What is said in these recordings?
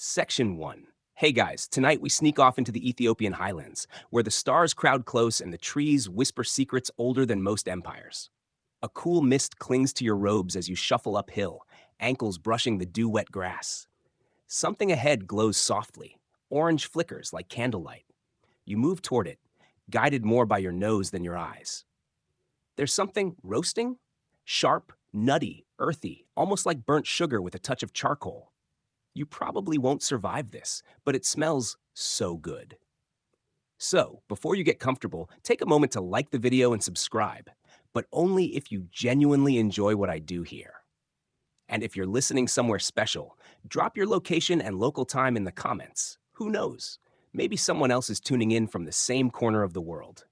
Section 1. Hey guys, tonight we sneak off into the Ethiopian highlands, where the stars crowd close and the trees whisper secrets older than most empires. A cool mist clings to your robes as you shuffle uphill, ankles brushing the dew-wet grass. Something ahead glows softly, orange flickers like candlelight. You move toward it, guided more by your nose than your eyes. There's something roasting? Sharp, nutty, earthy, almost like burnt sugar with a touch of charcoal. You probably won't survive this, but it smells so good. So, before you get comfortable, take a moment to like the video and subscribe, but only if you genuinely enjoy what I do here. And if you're listening somewhere special, drop your location and local time in the comments. Who knows? Maybe someone else is tuning in from the same corner of the world.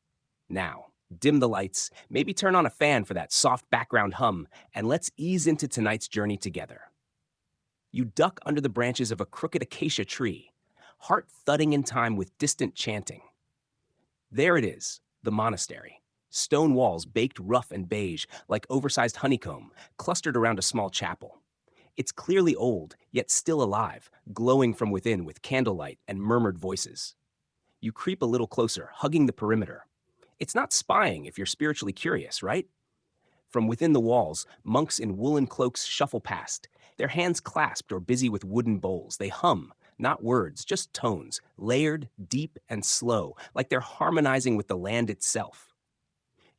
Now, dim the lights, maybe turn on a fan for that soft background hum, and let's ease into tonight's journey together. You duck under the branches of a crooked acacia tree, heart thudding in time with distant chanting. There it is, the monastery. Stone walls baked rough and beige, like oversized honeycomb, clustered around a small chapel. It's clearly old, yet still alive, glowing from within with candlelight and murmured voices. You creep a little closer, hugging the perimeter. It's not spying if you're spiritually curious, right? From within the walls, monks in woolen cloaks shuffle past, their hands clasped or busy with wooden bowls. They hum, not words, just tones, layered, deep, and slow, like they're harmonizing with the land itself.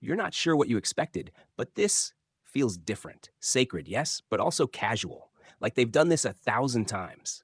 You're not sure what you expected, but this feels different. Sacred, yes, but also casual, like they've done this 1,000 times.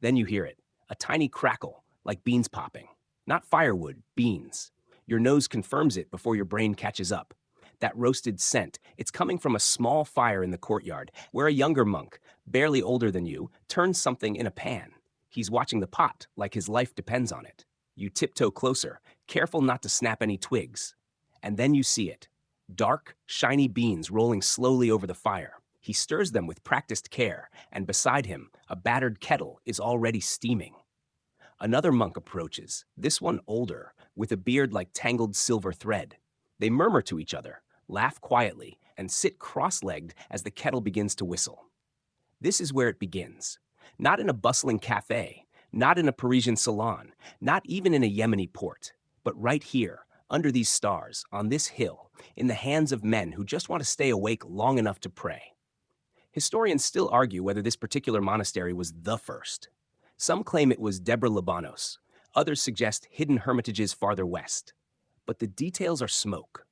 Then you hear it, a tiny crackle, like beans popping. Not firewood, beans. Your nose confirms it before your brain catches up. That roasted scent, it's coming from a small fire in the courtyard, where a younger monk, barely older than you, turns something in a pan. He's watching the pot, like his life depends on it. You tiptoe closer, careful not to snap any twigs. And then you see it. Dark, shiny beans rolling slowly over the fire. He stirs them with practiced care, and beside him, a battered kettle is already steaming. Another monk approaches, this one older, with a beard like tangled silver thread. They murmur to each other, laugh quietly, and sit cross-legged as the kettle begins to whistle. This is where it begins. Not in a bustling cafe, not in a Parisian salon, not even in a Yemeni port, but right here, under these stars, on this hill, in the hands of men who just want to stay awake long enough to pray. Historians still argue whether this particular monastery was the first. Some claim it was Debre Libanos. Others suggest hidden hermitages farther west. But the details are smoke.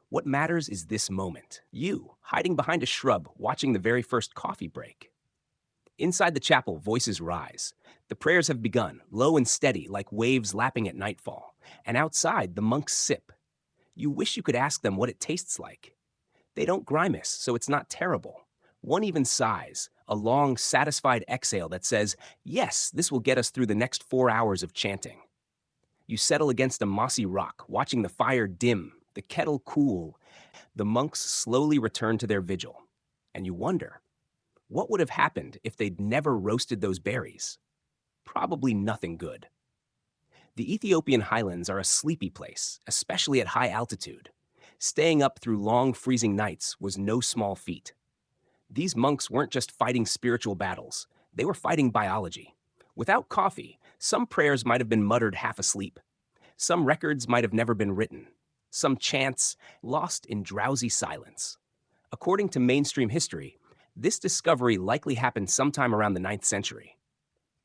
What matters is this moment. You, hiding behind a shrub, watching the very first coffee break. Inside the chapel, voices rise. The prayers have begun, low and steady, like waves lapping at nightfall. And outside, the monks sip. You wish you could ask them what it tastes like. They don't grimace, so it's not terrible. One even sighs, a long, satisfied exhale that says, yes, this will get us through the next 4 hours of chanting. You settle against a mossy rock, watching the fire dim, the kettle cool. The monks slowly return to their vigil. And you wonder, what would have happened if they'd never roasted those berries? Probably nothing good. The Ethiopian highlands are a sleepy place, especially at high altitude. Staying up through long, freezing nights was no small feat. These monks weren't just fighting spiritual battles, they were fighting biology. Without coffee, some prayers might have been muttered half asleep. Some records might have never been written. Some chants lost in drowsy silence. According to mainstream history, this discovery likely happened sometime around the 9th century.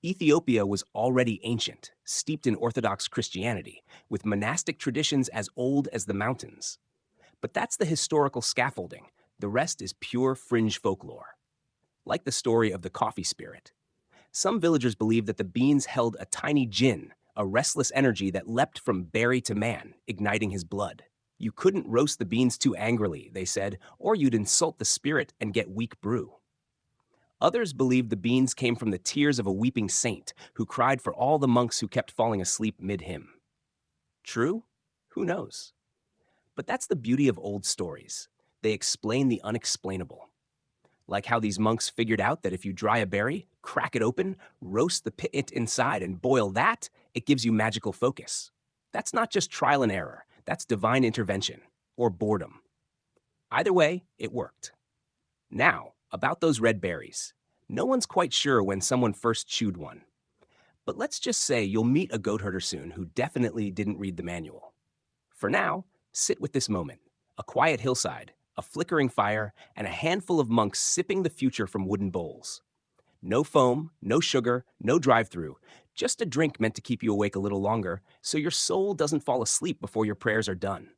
Ethiopia was already ancient, steeped in Orthodox Christianity, with monastic traditions as old as the mountains. But that's the historical scaffolding. The rest is pure fringe folklore. Like the story of the coffee spirit. Some villagers believed that the beans held a tiny jinn, a restless energy that leapt from berry to man, igniting his blood. You couldn't roast the beans too angrily, they said, or you'd insult the spirit and get weak brew. Others believed the beans came from the tears of a weeping saint who cried for all the monks who kept falling asleep mid-hymn. True? Who knows? But that's the beauty of old stories. They explain the unexplainable. Like how these monks figured out that if you dry a berry, crack it open, roast the pit inside, and boil that, it gives you magical focus. That's not just trial and error. That's divine intervention, or boredom. Either way, it worked. Now, about those red berries. No one's quite sure when someone first chewed one. But let's just say you'll meet a goat herder soon who definitely didn't read the manual. For now, sit with this moment: a quiet hillside, a flickering fire, and a handful of monks sipping the future from wooden bowls. No foam, no sugar, no drive through, just a drink meant to keep you awake a little longer so your soul doesn't fall asleep before your prayers are done.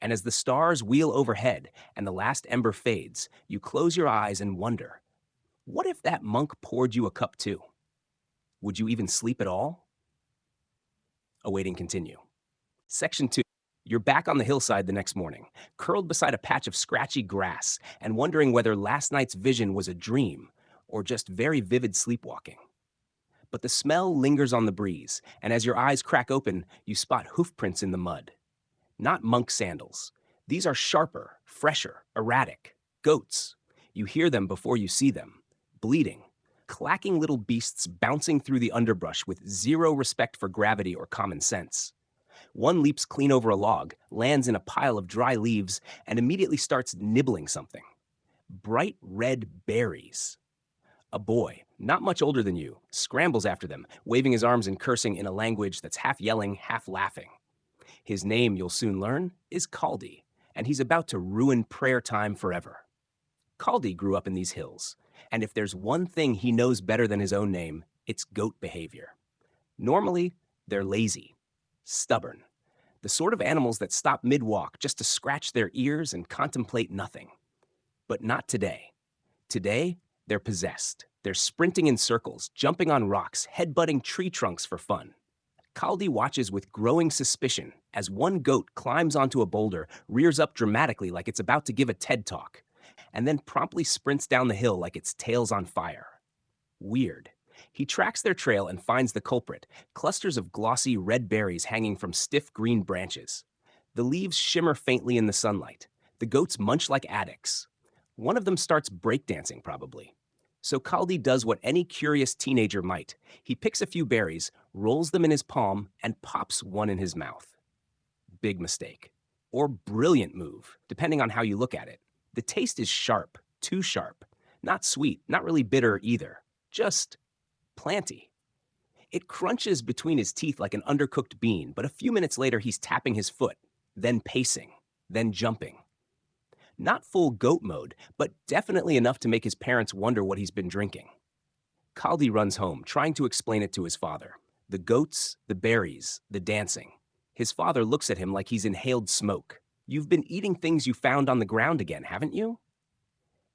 And as the stars wheel overhead and the last ember fades, you close your eyes and wonder, what if that monk poured you a cup too? Would you even sleep at all? Awaiting continue. Section 2. You're back on the hillside the next morning, curled beside a patch of scratchy grass and wondering whether last night's vision was a dream or just very vivid sleepwalking. But the smell lingers on the breeze, and as your eyes crack open, you spot hoofprints in the mud. Not monk sandals. These are sharper, fresher, erratic. Goats. You hear them before you see them. Bleating. Clacking little beasts bouncing through the underbrush with zero respect for gravity or common sense. One leaps clean over a log, lands in a pile of dry leaves, and immediately starts nibbling something. Bright red berries. A boy, not much older than you, scrambles after them, waving his arms and cursing in a language that's half yelling, half laughing. His name, you'll soon learn, is Kaldi, and he's about to ruin prayer time forever. Kaldi grew up in these hills, and if there's one thing he knows better than his own name, it's goat behavior. Normally, they're lazy, stubborn, the sort of animals that stop mid-walk just to scratch their ears and contemplate nothing. But not today. Today, they're possessed. They're sprinting in circles, jumping on rocks, headbutting tree trunks for fun. Kaldi watches with growing suspicion as one goat climbs onto a boulder, rears up dramatically like it's about to give a TED talk, and then promptly sprints down the hill like its tail's on fire. Weird. He tracks their trail and finds the culprit, clusters of glossy red berries hanging from stiff green branches. The leaves shimmer faintly in the sunlight. The goats munch like addicts. One of them starts breakdancing, probably. So Kaldi does what any curious teenager might. He picks a few berries, rolls them in his palm, and pops one in his mouth. Big mistake. Or brilliant move, depending on how you look at it. The taste is sharp, too sharp. Not sweet, not really bitter either. Just planty. It crunches between his teeth like an undercooked bean, but a few minutes later he's tapping his foot, then pacing, then jumping. Not full goat mode, but definitely enough to make his parents wonder what he's been drinking. Kaldi runs home, trying to explain it to his father. The goats, the berries, the dancing. His father looks at him like he's inhaled smoke. You've been eating things you found on the ground again, haven't you?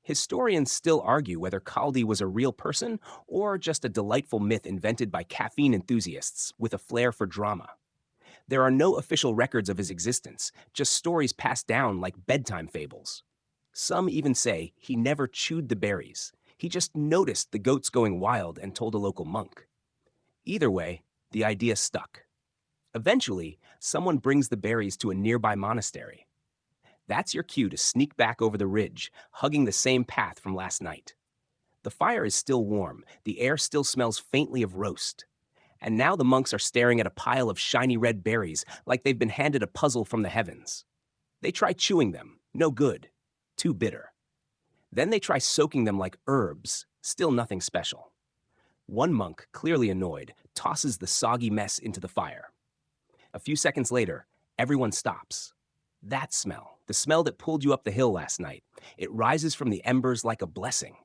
Historians still argue whether Kaldi was a real person or just a delightful myth invented by caffeine enthusiasts with a flair for drama. There are no official records of his existence, just stories passed down like bedtime fables. Some even say he never chewed the berries. He just noticed the goats going wild and told a local monk. Either way, the idea stuck. Eventually, someone brings the berries to a nearby monastery. That's your cue to sneak back over the ridge, hugging the same path from last night. The fire is still warm, the air still smells faintly of roast. And now the monks are staring at a pile of shiny red berries like they've been handed a puzzle from the heavens. They try chewing them, no good, too bitter. Then they try soaking them like herbs, still nothing special. One monk, clearly annoyed, tosses the soggy mess into the fire. A few seconds later, everyone stops. That smell, the smell that pulled you up the hill last night, it rises from the embers like a blessing.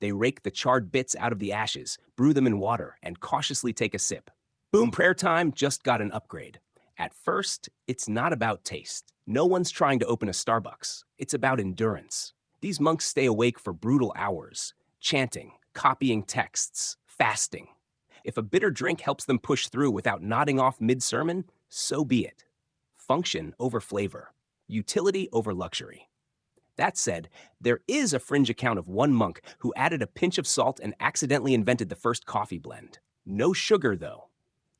They rake the charred bits out of the ashes, brew them in water, and cautiously take a sip. Boom, prayer time just got an upgrade. At first, it's not about taste. No one's trying to open a Starbucks. It's about endurance. These monks stay awake for brutal hours, chanting, copying texts, fasting. If a bitter drink helps them push through without nodding off mid-sermon, so be it. Function over flavor. Utility over luxury. That said, there is a fringe account of one monk who added a pinch of salt and accidentally invented the first coffee blend. No sugar, though.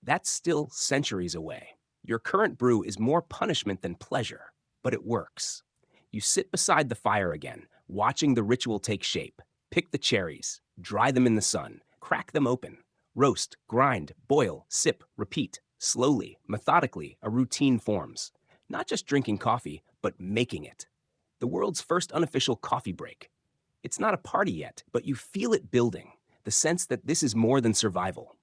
That's still centuries away. Your current brew is more punishment than pleasure, but it works. You sit beside the fire again, watching the ritual take shape. Pick the cherries, dry them in the sun, crack them open. Roast, grind, boil, sip, repeat. Slowly, methodically, a routine forms. Not just drinking coffee, but making it. The world's first unofficial coffee break. It's not a party yet, but you feel it building, the sense that this is more than survival.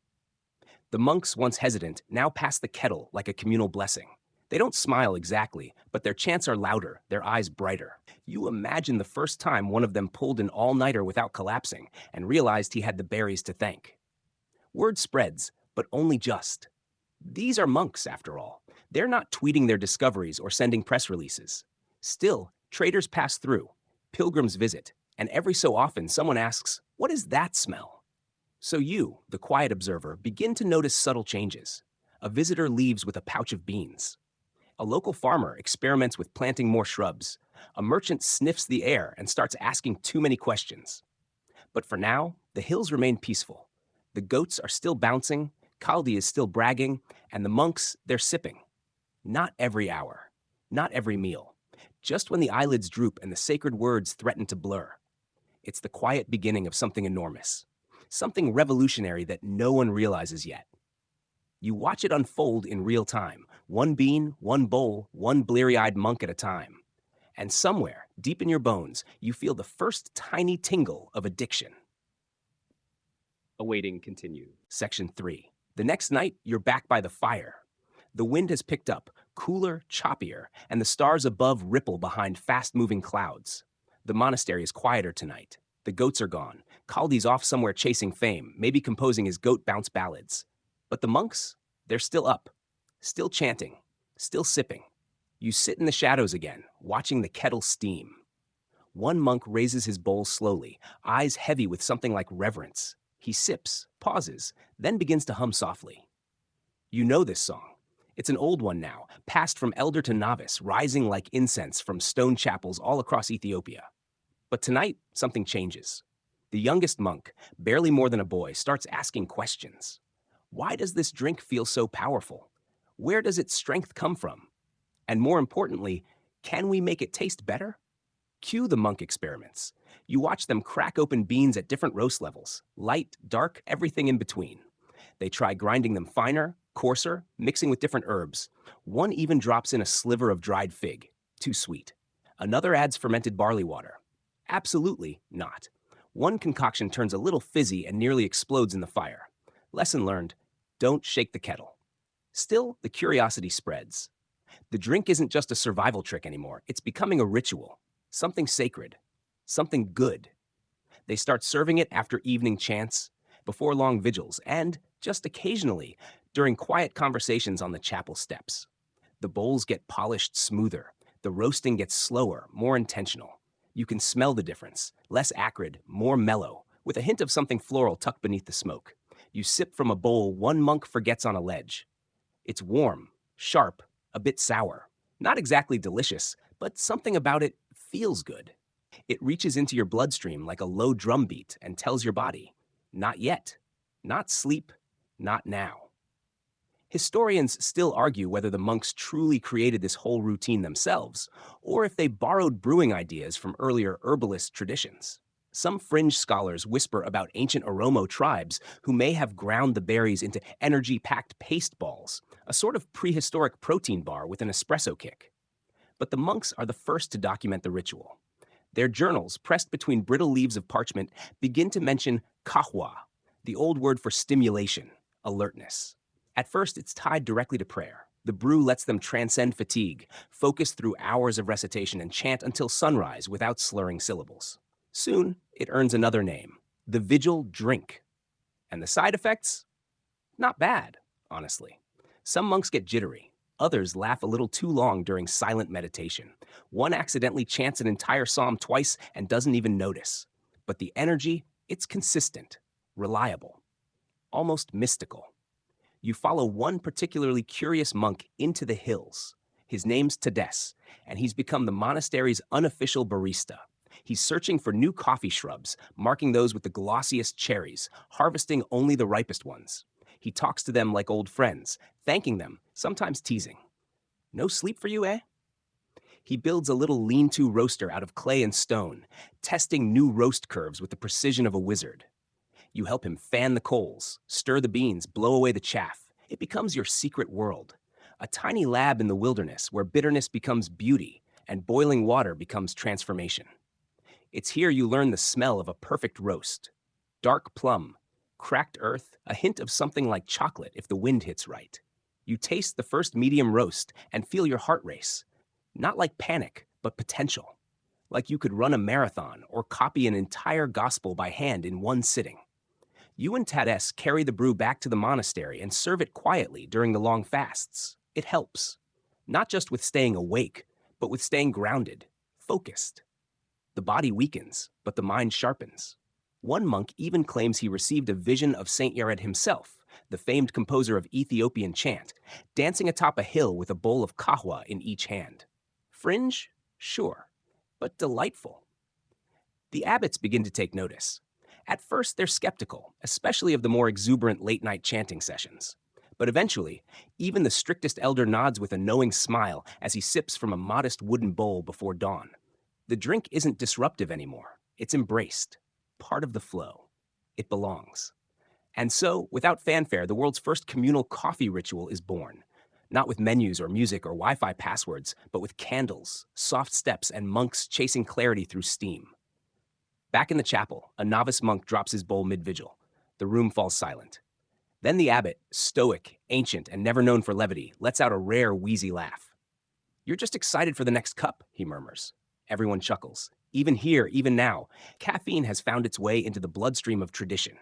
The monks, once hesitant, now pass the kettle like a communal blessing. They don't smile exactly, but their chants are louder, their eyes brighter. You imagine the first time one of them pulled an all-nighter without collapsing and realized he had the berries to thank. Word spreads, but only just. These are monks, after all. They're not tweeting their discoveries or sending press releases. Still, traders pass through, pilgrims visit, and every so often someone asks, "What is that smell?" So you, the quiet observer, begin to notice subtle changes. A visitor leaves with a pouch of beans. A local farmer experiments with planting more shrubs. A merchant sniffs the air and starts asking too many questions. But for now, the hills remain peaceful. The goats are still bouncing, Kaldi is still bragging, and the monks, they're sipping. Not every hour, not every meal, just when the eyelids droop and the sacred words threaten to blur. It's the quiet beginning of something enormous, something revolutionary that no one realizes yet. You watch it unfold in real time, one bean, one bowl, one bleary-eyed monk at a time. And somewhere, deep in your bones, you feel the first tiny tingle of addiction. Awaiting continue. Section 3. The next night, you're back by the fire. The wind has picked up, cooler, choppier, and the stars above ripple behind fast-moving clouds. The monastery is quieter tonight. The goats are gone. Kaldi's off somewhere chasing fame, maybe composing his goat bounce ballads. But the monks, they're still up, still chanting, still sipping. You sit in the shadows again, watching the kettle steam. One monk raises his bowl slowly, eyes heavy with something like reverence. He sips, pauses, then begins to hum softly. You know this song. It's an old one now, passed from elder to novice, rising like incense from stone chapels all across Ethiopia. But tonight, something changes. The youngest monk, barely more than a boy, starts asking questions. Why does this drink feel so powerful? Where does its strength come from? And more importantly, can we make it taste better? Cue the monk experiments. You watch them crack open beans at different roast levels, light, dark, everything in between. They try grinding them finer, coarser, mixing with different herbs. One even drops in a sliver of dried fig, too sweet. Another adds fermented barley water. Absolutely not. One concoction turns a little fizzy and nearly explodes in the fire. Lesson learned, don't shake the kettle. Still, the curiosity spreads. The drink isn't just a survival trick anymore, it's becoming a ritual. Something sacred, something good. They start serving it after evening chants, before long vigils, and, just occasionally, during quiet conversations on the chapel steps. The bowls get polished smoother, the roasting gets slower, more intentional. You can smell the difference, less acrid, more mellow, with a hint of something floral tucked beneath the smoke. You sip from a bowl one monk forgets on a ledge. It's warm, sharp, a bit sour. Not exactly delicious, but something about it feels good. It reaches into your bloodstream like a low drum beat and tells your body, not yet, not sleep, not now. Historians still argue whether the monks truly created this whole routine themselves, or if they borrowed brewing ideas from earlier herbalist traditions. Some fringe scholars whisper about ancient Oromo tribes who may have ground the berries into energy-packed paste balls, a sort of prehistoric protein bar with an espresso kick. But the monks are the first to document the ritual. Their journals, pressed between brittle leaves of parchment, begin to mention kahwa, the old word for stimulation, alertness. At first, it's tied directly to prayer. The brew lets them transcend fatigue, focus through hours of recitation, and chant until sunrise without slurring syllables. Soon, it earns another name, the vigil drink. And the side effects? Not bad, honestly. Some monks get jittery. Others laugh a little too long during silent meditation. One accidentally chants an entire psalm twice and doesn't even notice. But the energy, it's consistent, reliable, almost mystical. You follow one particularly curious monk into the hills. His name's Tades, and he's become the monastery's unofficial barista. He's searching for new coffee shrubs, marking those with the glossiest cherries, harvesting only the ripest ones. He talks to them like old friends, thanking them, sometimes teasing. No sleep for you, eh? He builds a little lean-to roaster out of clay and stone, testing new roast curves with the precision of a wizard. You help him fan the coals, stir the beans, blow away the chaff. It becomes your secret world, a tiny lab in the wilderness where bitterness becomes beauty and boiling water becomes transformation. It's here you learn the smell of a perfect roast. Dark plum, cracked earth, a hint of something like chocolate if the wind hits right. You taste the first medium roast and feel your heart race. Not like panic, but potential. Like you could run a marathon or copy an entire gospel by hand in one sitting. You and Tadesse carry the brew back to the monastery and serve it quietly during the long fasts. It helps. Not just with staying awake, but with staying grounded, focused. The body weakens, but the mind sharpens. One monk even claims he received a vision of Saint Yared himself, the famed composer of Ethiopian chant, dancing atop a hill with a bowl of kahwa in each hand. Fringe? Sure, but delightful. The abbots begin to take notice. At first, they're skeptical, especially of the more exuberant late-night chanting sessions. But eventually, even the strictest elder nods with a knowing smile as he sips from a modest wooden bowl before dawn. The drink isn't disruptive anymore. It's embraced, part of the flow. It belongs. And so, without fanfare, the world's first communal coffee ritual is born. Not with menus or music or Wi-Fi passwords, but with candles, soft steps, and monks chasing clarity through steam. Back in the chapel, a novice monk drops his bowl mid-vigil. The room falls silent. Then the abbot, stoic, ancient, and never known for levity, lets out a rare, wheezy laugh. "You're just excited for the next cup," he murmurs. Everyone chuckles. Even here, even now, caffeine has found its way into the bloodstream of tradition.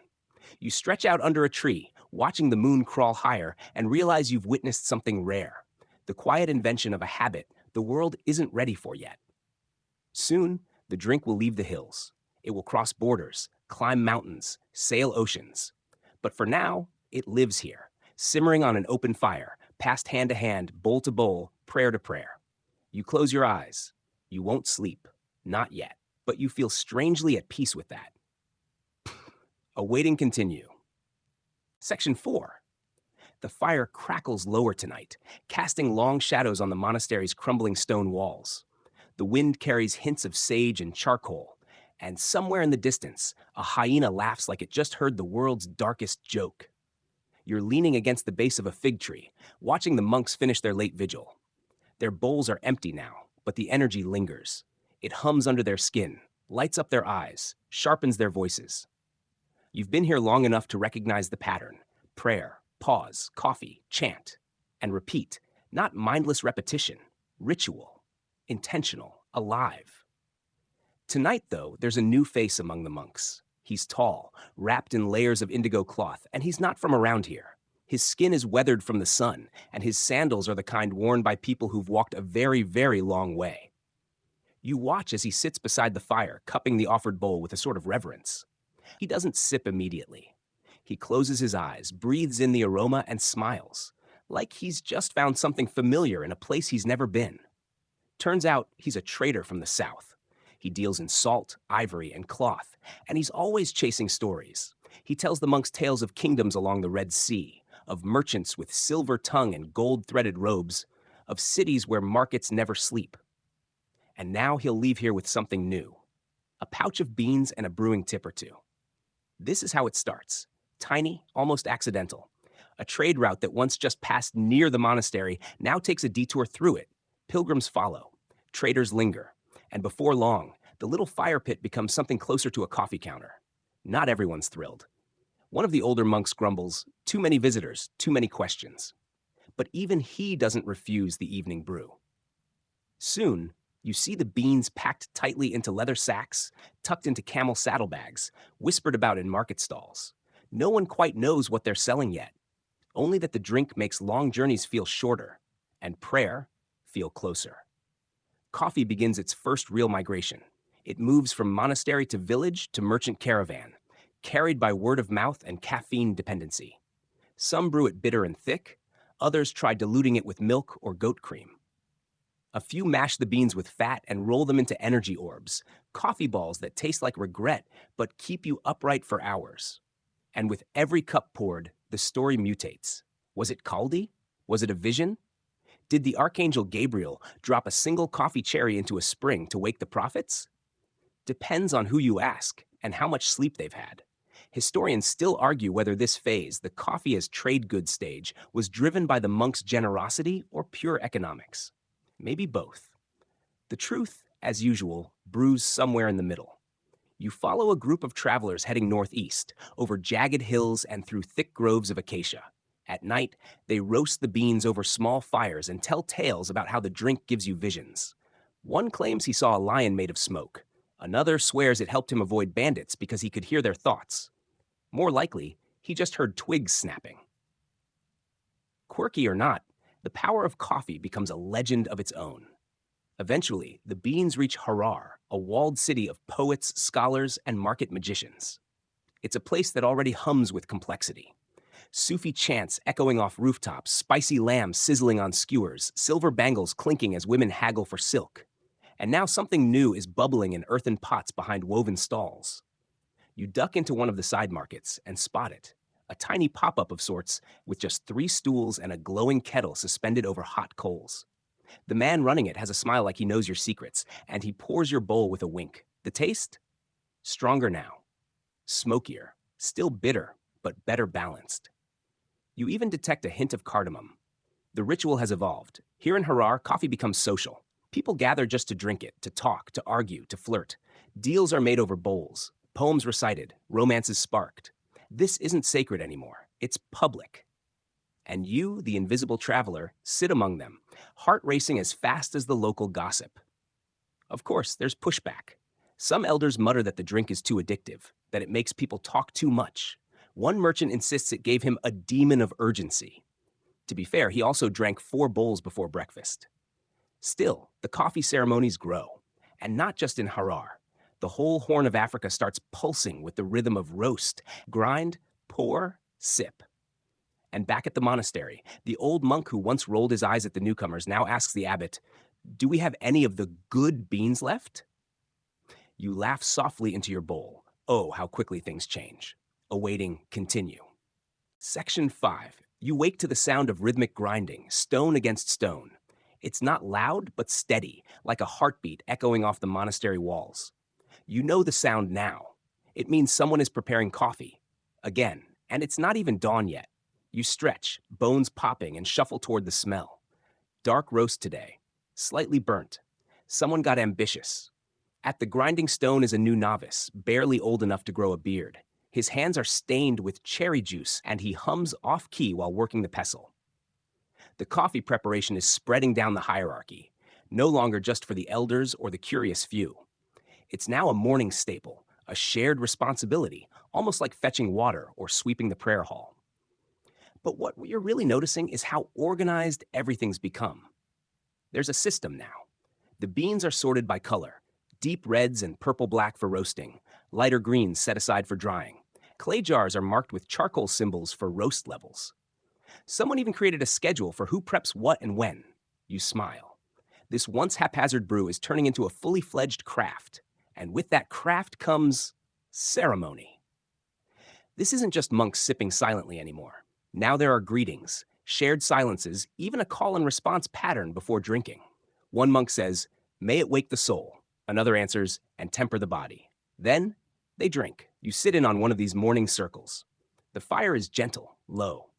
You stretch out under a tree, watching the moon crawl higher, and realize you've witnessed something rare. The quiet invention of a habit the world isn't ready for yet. Soon, the drink will leave the hills. It will cross borders, climb mountains, sail oceans. But for now, it lives here, simmering on an open fire, passed hand to hand, bowl to bowl, prayer to prayer. You close your eyes. You won't sleep. Not yet. But you feel strangely at peace with that. Awaiting continue. Section 4. The fire crackles lower tonight, casting long shadows on the monastery's crumbling stone walls. The wind carries hints of sage and charcoal, and somewhere in the distance, a hyena laughs like it just heard the world's darkest joke. You're leaning against the base of a fig tree, watching the monks finish their late vigil. Their bowls are empty now, but the energy lingers. It hums under their skin, lights up their eyes, sharpens their voices. You've been here long enough to recognize the pattern. Prayer, pause, coffee, chant, and repeat. Not mindless repetition, ritual, intentional, alive. Tonight, though, there's a new face among the monks. He's tall, wrapped in layers of indigo cloth, and he's not from around here. His skin is weathered from the sun, and his sandals are the kind worn by people who've walked a very, very long way. You watch as he sits beside the fire, cupping the offered bowl with a sort of reverence. He doesn't sip immediately. He closes his eyes, breathes in the aroma, and smiles, like he's just found something familiar in a place he's never been. Turns out he's a trader from the south. He deals in salt, ivory, and cloth, and he's always chasing stories. He tells the monks tales of kingdoms along the Red Sea, of merchants with silver tongue and gold-threaded robes, of cities where markets never sleep. And now he'll leave here with something new, a pouch of beans and a brewing tip or two. This is how it starts, tiny, almost accidental. A trade route that once just passed near the monastery now takes a detour through it. Pilgrims follow, traders linger, and before long, the little fire pit becomes something closer to a coffee counter. Not everyone's thrilled. One of the older monks grumbles, too many visitors, too many questions. But even he doesn't refuse the evening brew. Soon, you see the beans packed tightly into leather sacks, tucked into camel saddlebags, whispered about in market stalls. No one quite knows what they're selling yet, only that the drink makes long journeys feel shorter, and prayer feel closer. Coffee begins its first real migration. It moves from monastery to village to merchant caravan, carried by word of mouth and caffeine dependency. Some brew it bitter and thick, others try diluting it with milk or goat cream. A few mash the beans with fat and roll them into energy orbs, coffee balls that taste like regret but keep you upright for hours. And with every cup poured, the story mutates. Was it Kaldi? Was it a vision? Did the archangel Gabriel drop a single coffee cherry into a spring to wake the prophets? Depends on who you ask and how much sleep they've had. Historians still argue whether this phase, the coffee as trade goods stage, was driven by the monks' generosity or pure economics. Maybe both. The truth, as usual, brews somewhere in the middle. You follow a group of travelers heading northeast, over jagged hills and through thick groves of acacia. At night, they roast the beans over small fires and tell tales about how the drink gives you visions. One claims he saw a lion made of smoke. Another swears it helped him avoid bandits because he could hear their thoughts. More likely, he just heard twigs snapping. Quirky or not, the power of coffee becomes a legend of its own. Eventually, the beans reach Harar, a walled city of poets, scholars, and market magicians. It's a place that already hums with complexity. Sufi chants echoing off rooftops, spicy lamb sizzling on skewers, silver bangles clinking as women haggle for silk. And now something new is bubbling in earthen pots behind woven stalls. You duck into one of the side markets and spot it, a tiny pop-up of sorts with just 3 stools and a glowing kettle suspended over hot coals. The man running it has a smile like he knows your secrets, and he pours your bowl with a wink. The taste? Stronger now. Smokier. Still bitter, but better balanced. You even detect a hint of cardamom. The ritual has evolved. Here in Harar, coffee becomes social. People gather just to drink it, to talk, to argue, to flirt. Deals are made over bowls, poems recited, romances sparked. This isn't sacred anymore. It's public. And you, the invisible traveler, sit among them, heart racing as fast as the local gossip. Of course, there's pushback. Some elders mutter that the drink is too addictive, that it makes people talk too much. One merchant insists it gave him a demon of urgency. To be fair, he also drank 4 bowls before breakfast. Still, the coffee ceremonies grow. And not just in Harar. The whole Horn of Africa starts pulsing with the rhythm of roast, grind, pour, sip. And back at the monastery, the old monk who once rolled his eyes at the newcomers now asks the abbot, "Do we have any of the good beans left?" You laugh softly into your bowl. Oh, how quickly things change. Awaiting continue. Section 5. You wake to the sound of rhythmic grinding, stone against stone. It's not loud, but steady, like a heartbeat echoing off the monastery walls. You know the sound now. It means someone is preparing coffee. Again, and it's not even dawn yet. You stretch, bones popping, and shuffle toward the smell. Dark roast today. Slightly burnt. Someone got ambitious. At the grinding stone is a new novice, barely old enough to grow a beard. His hands are stained with cherry juice, and he hums off-key while working the pestle. The coffee preparation is spreading down the hierarchy, no longer just for the elders or the curious few. It's now a morning staple, a shared responsibility, almost like fetching water or sweeping the prayer hall. But what you're really noticing is how organized everything's become. There's a system now. The beans are sorted by color, deep reds and purple-black for roasting, lighter greens set aside for drying. Clay jars are marked with charcoal symbols for roast levels. Someone even created a schedule for who preps what and when. You smile. This once haphazard brew is turning into a fully fledged craft, and with that craft comes ceremony. This isn't just monks sipping silently anymore. Now there are greetings, shared silences, even a call and response pattern before drinking. One monk says, "May it wake the soul." Another answers, "And temper the body." Then they drink. You sit in on one of these morning circles. The fire is gentle, low.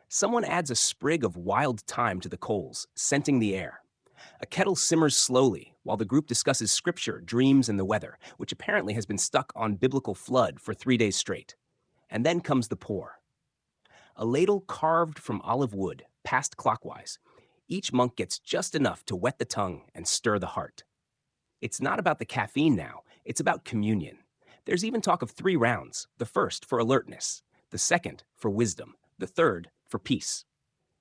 Someone adds a sprig of wild thyme to the coals, scenting the air. A kettle simmers slowly while the group discusses scripture, dreams, and the weather, which apparently has been stuck on biblical flood for 3 days straight. And then comes the pour. A ladle carved from olive wood, passed clockwise. Each monk gets just enough to wet the tongue and stir the heart. It's not about the caffeine now, it's about communion. There's even talk of 3 rounds, the first for alertness, the second for wisdom, the third for peace.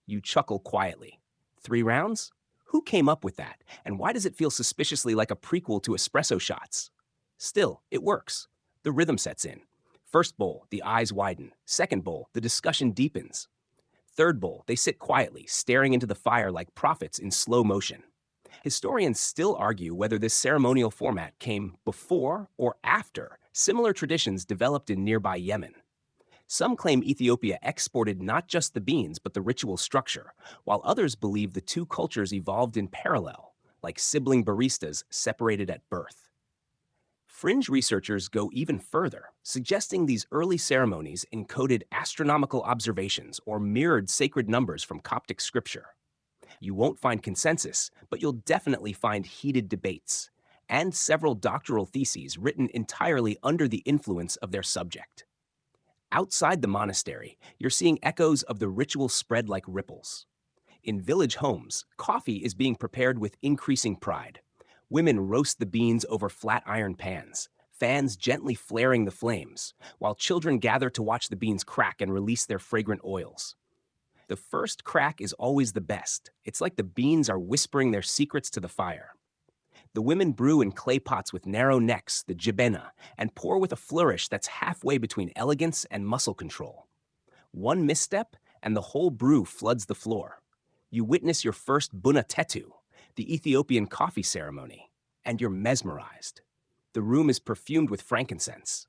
You chuckle quietly. 3 rounds? Who came up with that? And why does it feel suspiciously like a prequel to espresso shots? Still, it works. The rhythm sets in. First bowl, the eyes widen. Second bowl, the discussion deepens. Third bowl, they sit quietly, staring into the fire like prophets in slow motion. Historians still argue whether this ceremonial format came before or after similar traditions developed in nearby Yemen. Some claim Ethiopia exported not just the beans, but the ritual structure, while others believe the 2 cultures evolved in parallel, like sibling baristas separated at birth. Fringe researchers go even further, suggesting these early ceremonies encoded astronomical observations or mirrored sacred numbers from Coptic scripture. You won't find consensus, but you'll definitely find heated debates. and several doctoral theses written entirely under the influence of their subject. Outside the monastery, you're seeing echoes of the ritual spread like ripples. In village homes, coffee is being prepared with increasing pride. Women roast the beans over flat iron pans, fans gently flaring the flames, while children gather to watch the beans crack and release their fragrant oils. The first crack is always the best. It's like the beans are whispering their secrets to the fire. The women brew in clay pots with narrow necks, the jibena, and pour with a flourish that's halfway between elegance and muscle control. One misstep, and the whole brew floods the floor. You witness your first buna tetu, the Ethiopian coffee ceremony, and you're mesmerized. The room is perfumed with frankincense.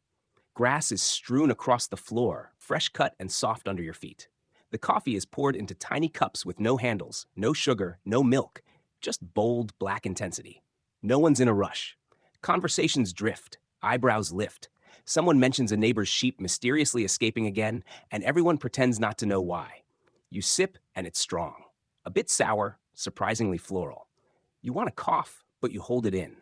Grass is strewn across the floor, fresh cut and soft under your feet. The coffee is poured into tiny cups with no handles, no sugar, no milk, just bold black intensity. No one's in a rush. Conversations drift, eyebrows lift. Someone mentions a neighbor's sheep mysteriously escaping again, and everyone pretends not to know why. You sip, and it's strong. A bit sour, surprisingly floral. You want to cough, but you hold it in.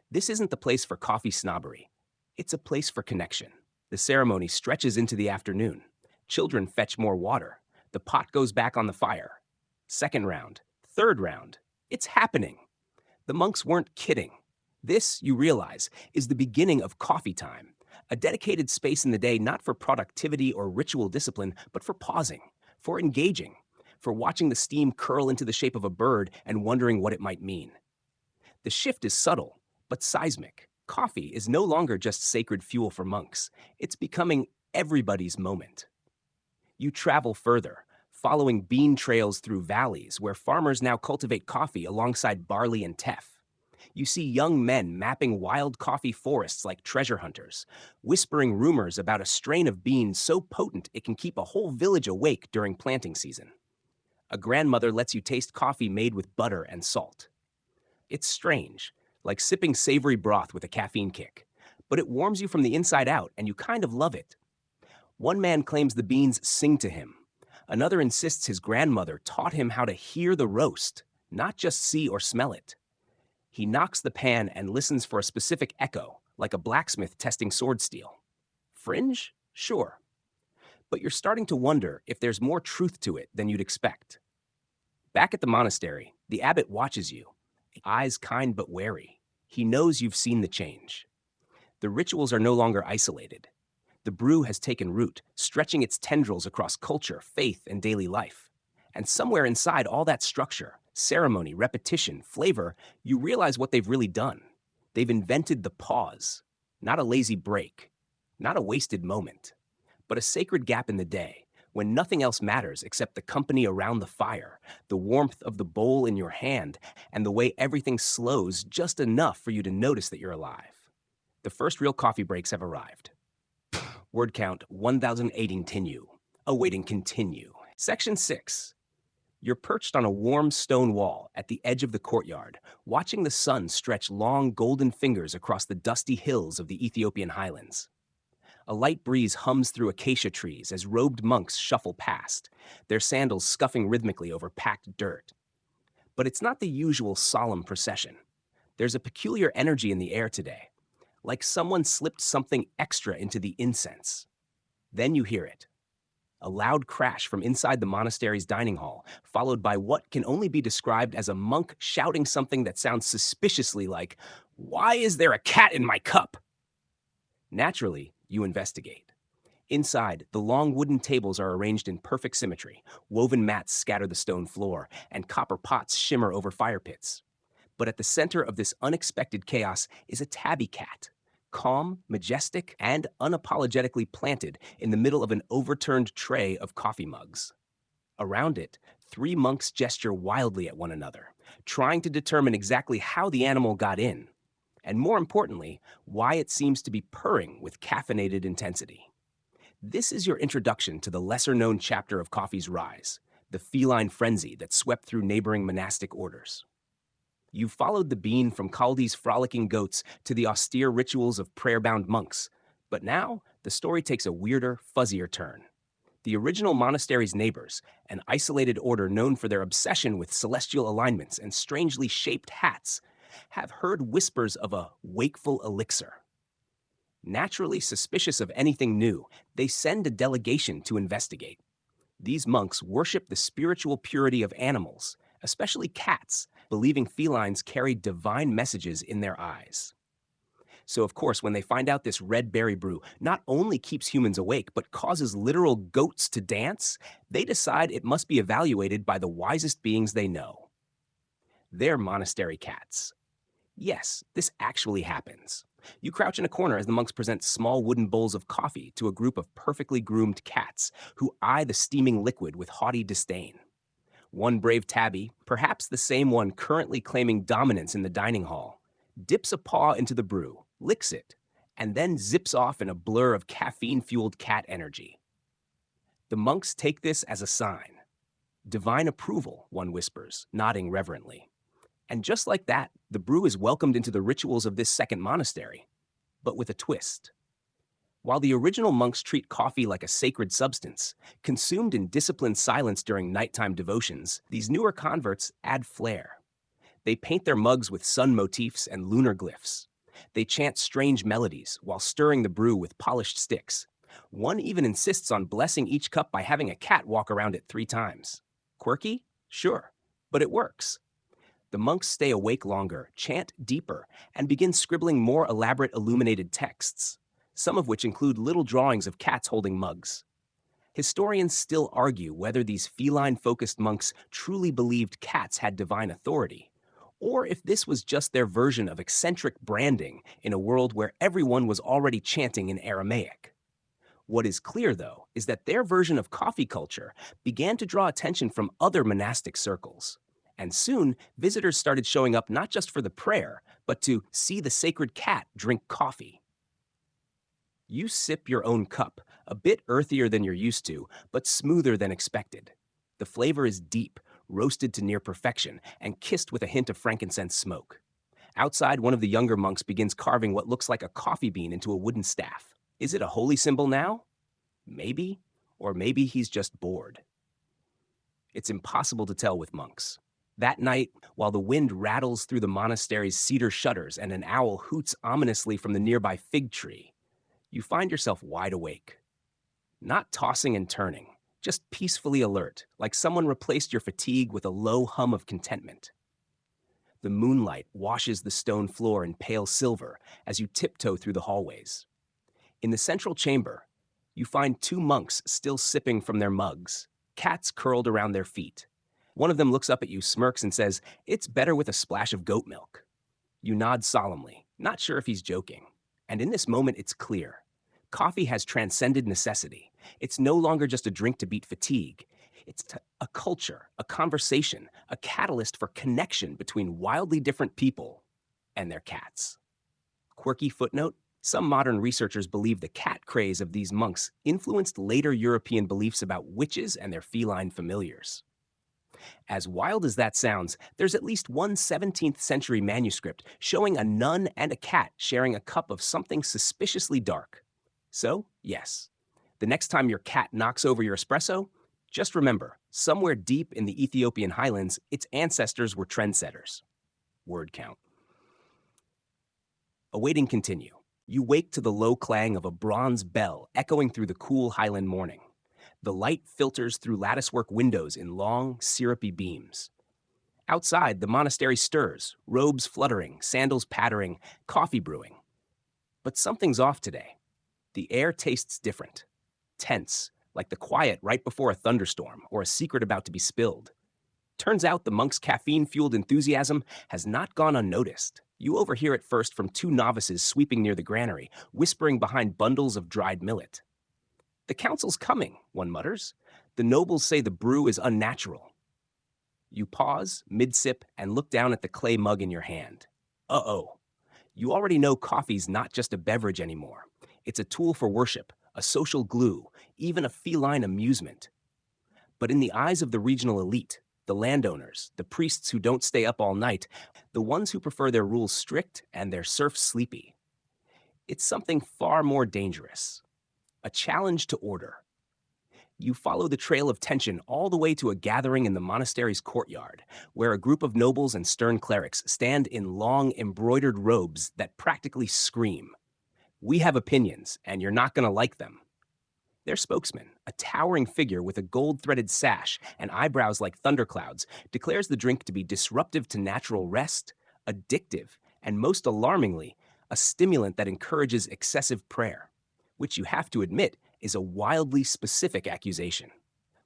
This isn't the place for coffee snobbery. It's a place for connection. The ceremony stretches into the afternoon. Children fetch more water. The pot goes back on the fire. Second round, third round. It's happening. The monks weren't kidding. This, you realize, is the beginning of coffee time, a dedicated space in the day not for productivity or ritual discipline, but for pausing, for engaging, for watching the steam curl into the shape of a bird and wondering what it might mean. The shift is subtle, but seismic. Coffee is no longer just sacred fuel for monks. It's becoming everybody's moment. You travel further, following bean trails through valleys where farmers now cultivate coffee alongside barley and teff. You see young men mapping wild coffee forests like treasure hunters, whispering rumors about a strain of beans so potent it can keep a whole village awake during planting season. A grandmother lets you taste coffee made with butter and salt. It's strange, like sipping savory broth with a caffeine kick, but it warms you from the inside out and you kind of love it. One man claims the beans sing to him. Another insists his grandmother taught him how to hear the roast, not just see or smell it. He knocks the pan and listens for a specific echo, like a blacksmith testing sword steel. Fringe? Sure. But you're starting to wonder if there's more truth to it than you'd expect. Back at the monastery, the abbot watches you, eyes kind but wary. He knows you've seen the change. The rituals are no longer isolated. The brew has taken root, stretching its tendrils across culture, faith, and daily life. And somewhere inside all that structure, ceremony, repetition, flavor, you realize what they've really done. They've invented the pause, not a lazy break, not a wasted moment, but a sacred gap in the day when nothing else matters except the company around the fire, the warmth of the bowl in your hand, and the way everything slows just enough for you to notice that you're alive. The first real coffee breaks have arrived. Word count 1018 awaiting continue. Section 6. You're perched on a warm stone wall at the edge of the courtyard, watching the sun stretch long golden fingers across the dusty hills of the Ethiopian highlands. A light breeze hums through acacia trees as robed monks shuffle past, their sandals scuffing rhythmically over packed dirt. But it's not the usual solemn procession. There's a peculiar energy in the air today, like someone slipped something extra into the incense. Then you hear it. A loud crash from inside the monastery's dining hall, followed by what can only be described as a monk shouting something that sounds suspiciously like, "Why is there a cat in my cup?" Naturally, you investigate. Inside, the long wooden tables are arranged in perfect symmetry, woven mats scatter the stone floor, and copper pots shimmer over fire pits. But at the center of this unexpected chaos is a tabby cat, calm, majestic, and unapologetically planted in the middle of an overturned tray of coffee mugs. Around it, 3 monks gesture wildly at one another, trying to determine exactly how the animal got in, and more importantly, why it seems to be purring with caffeinated intensity. This is your introduction to the lesser-known chapter of coffee's rise, the feline frenzy that swept through neighboring monastic orders. You've followed the bean from Chaldee's frolicking goats to the austere rituals of prayer-bound monks, but now the story takes a weirder, fuzzier turn. The original monastery's neighbors, an isolated order known for their obsession with celestial alignments and strangely shaped hats, have heard whispers of a wakeful elixir. Naturally suspicious of anything new, they send a delegation to investigate. These monks worship the spiritual purity of animals, especially cats, believing felines carry divine messages in their eyes. So, of course, when they find out this red berry brew not only keeps humans awake, but causes literal goats to dance, they decide it must be evaluated by the wisest beings they know. They're monastery cats. Yes, this actually happens. You crouch in a corner as the monks present small wooden bowls of coffee to a group of perfectly groomed cats who eye the steaming liquid with haughty disdain. One brave tabby, perhaps the same one currently claiming dominance in the dining hall, dips a paw into the brew, licks it, and then zips off in a blur of caffeine-fueled cat energy. The monks take this as a sign. Divine approval, one whispers, nodding reverently. And just like that, the brew is welcomed into the rituals of this second monastery, but with a twist. While the original monks treat coffee like a sacred substance, consumed in disciplined silence during nighttime devotions, these newer converts add flair. They paint their mugs with sun motifs and lunar glyphs. They chant strange melodies while stirring the brew with polished sticks. One even insists on blessing each cup by having a cat walk around it 3 times. Quirky? Sure, but it works. The monks stay awake longer, chant deeper, and begin scribbling more elaborate illuminated texts, some of which include little drawings of cats holding mugs. Historians still argue whether these feline-focused monks truly believed cats had divine authority, or if this was just their version of eccentric branding in a world where everyone was already chanting in Aramaic. What is clear, though, is that their version of coffee culture began to draw attention from other monastic circles. And soon, visitors started showing up not just for the prayer, but to see the sacred cat drink coffee. You sip your own cup, a bit earthier than you're used to, but smoother than expected. The flavor is deep, roasted to near perfection, and kissed with a hint of frankincense smoke. Outside, one of the younger monks begins carving what looks like a coffee bean into a wooden staff. Is it a holy symbol now? Maybe. Or maybe he's just bored. It's impossible to tell with monks. That night, while the wind rattles through the monastery's cedar shutters and an owl hoots ominously from the nearby fig tree, you find yourself wide awake. Not tossing and turning, just peacefully alert, like someone replaced your fatigue with a low hum of contentment. The moonlight washes the stone floor in pale silver as you tiptoe through the hallways. In the central chamber, you find 2 monks still sipping from their mugs, cats curled around their feet. One of them looks up at you, smirks, and says, "It's better with a splash of goat milk." You nod solemnly, not sure if he's joking. And in this moment, it's clear. Coffee has transcended necessity. It's no longer just a drink to beat fatigue. It's a culture, a conversation, a catalyst for connection between wildly different people and their cats. Quirky footnote: some modern researchers believe the cat craze of these monks influenced later European beliefs about witches and their feline familiars. As wild as that sounds, there's at least one 17th century manuscript showing a nun and a cat sharing a cup of something suspiciously dark. So, yes, the next time your cat knocks over your espresso, just remember, somewhere deep in the Ethiopian highlands, its ancestors were trendsetters. Word count. Awaiting continue. You wake to the low clang of a bronze bell echoing through the cool highland morning. The light filters through latticework windows in long, syrupy beams. Outside, the monastery stirs, robes fluttering, sandals pattering, coffee brewing. But something's off today. The air tastes different. Tense, like the quiet right before a thunderstorm or a secret about to be spilled. Turns out the monk's caffeine-fueled enthusiasm has not gone unnoticed. You overhear it first from 2 novices sweeping near the granary, whispering behind bundles of dried millet. "The council's coming," one mutters. "The nobles say the brew is unnatural." You pause, mid-sip, and look down at the clay mug in your hand. Uh-oh. You already know coffee's not just a beverage anymore. It's a tool for worship, a social glue, even a feline amusement. But in the eyes of the regional elite, the landowners, the priests who don't stay up all night, the ones who prefer their rules strict and their serfs sleepy, it's something far more dangerous. A challenge to order. You follow the trail of tension all the way to a gathering in the monastery's courtyard, where a group of nobles and stern clerics stand in long, embroidered robes that practically scream, "We have opinions, and you're not going to like them." Their spokesman, a towering figure with a gold threaded sash and eyebrows like thunderclouds, declares the drink to be disruptive to natural rest, addictive, and most alarmingly, a stimulant that encourages excessive prayer, which you have to admit is a wildly specific accusation.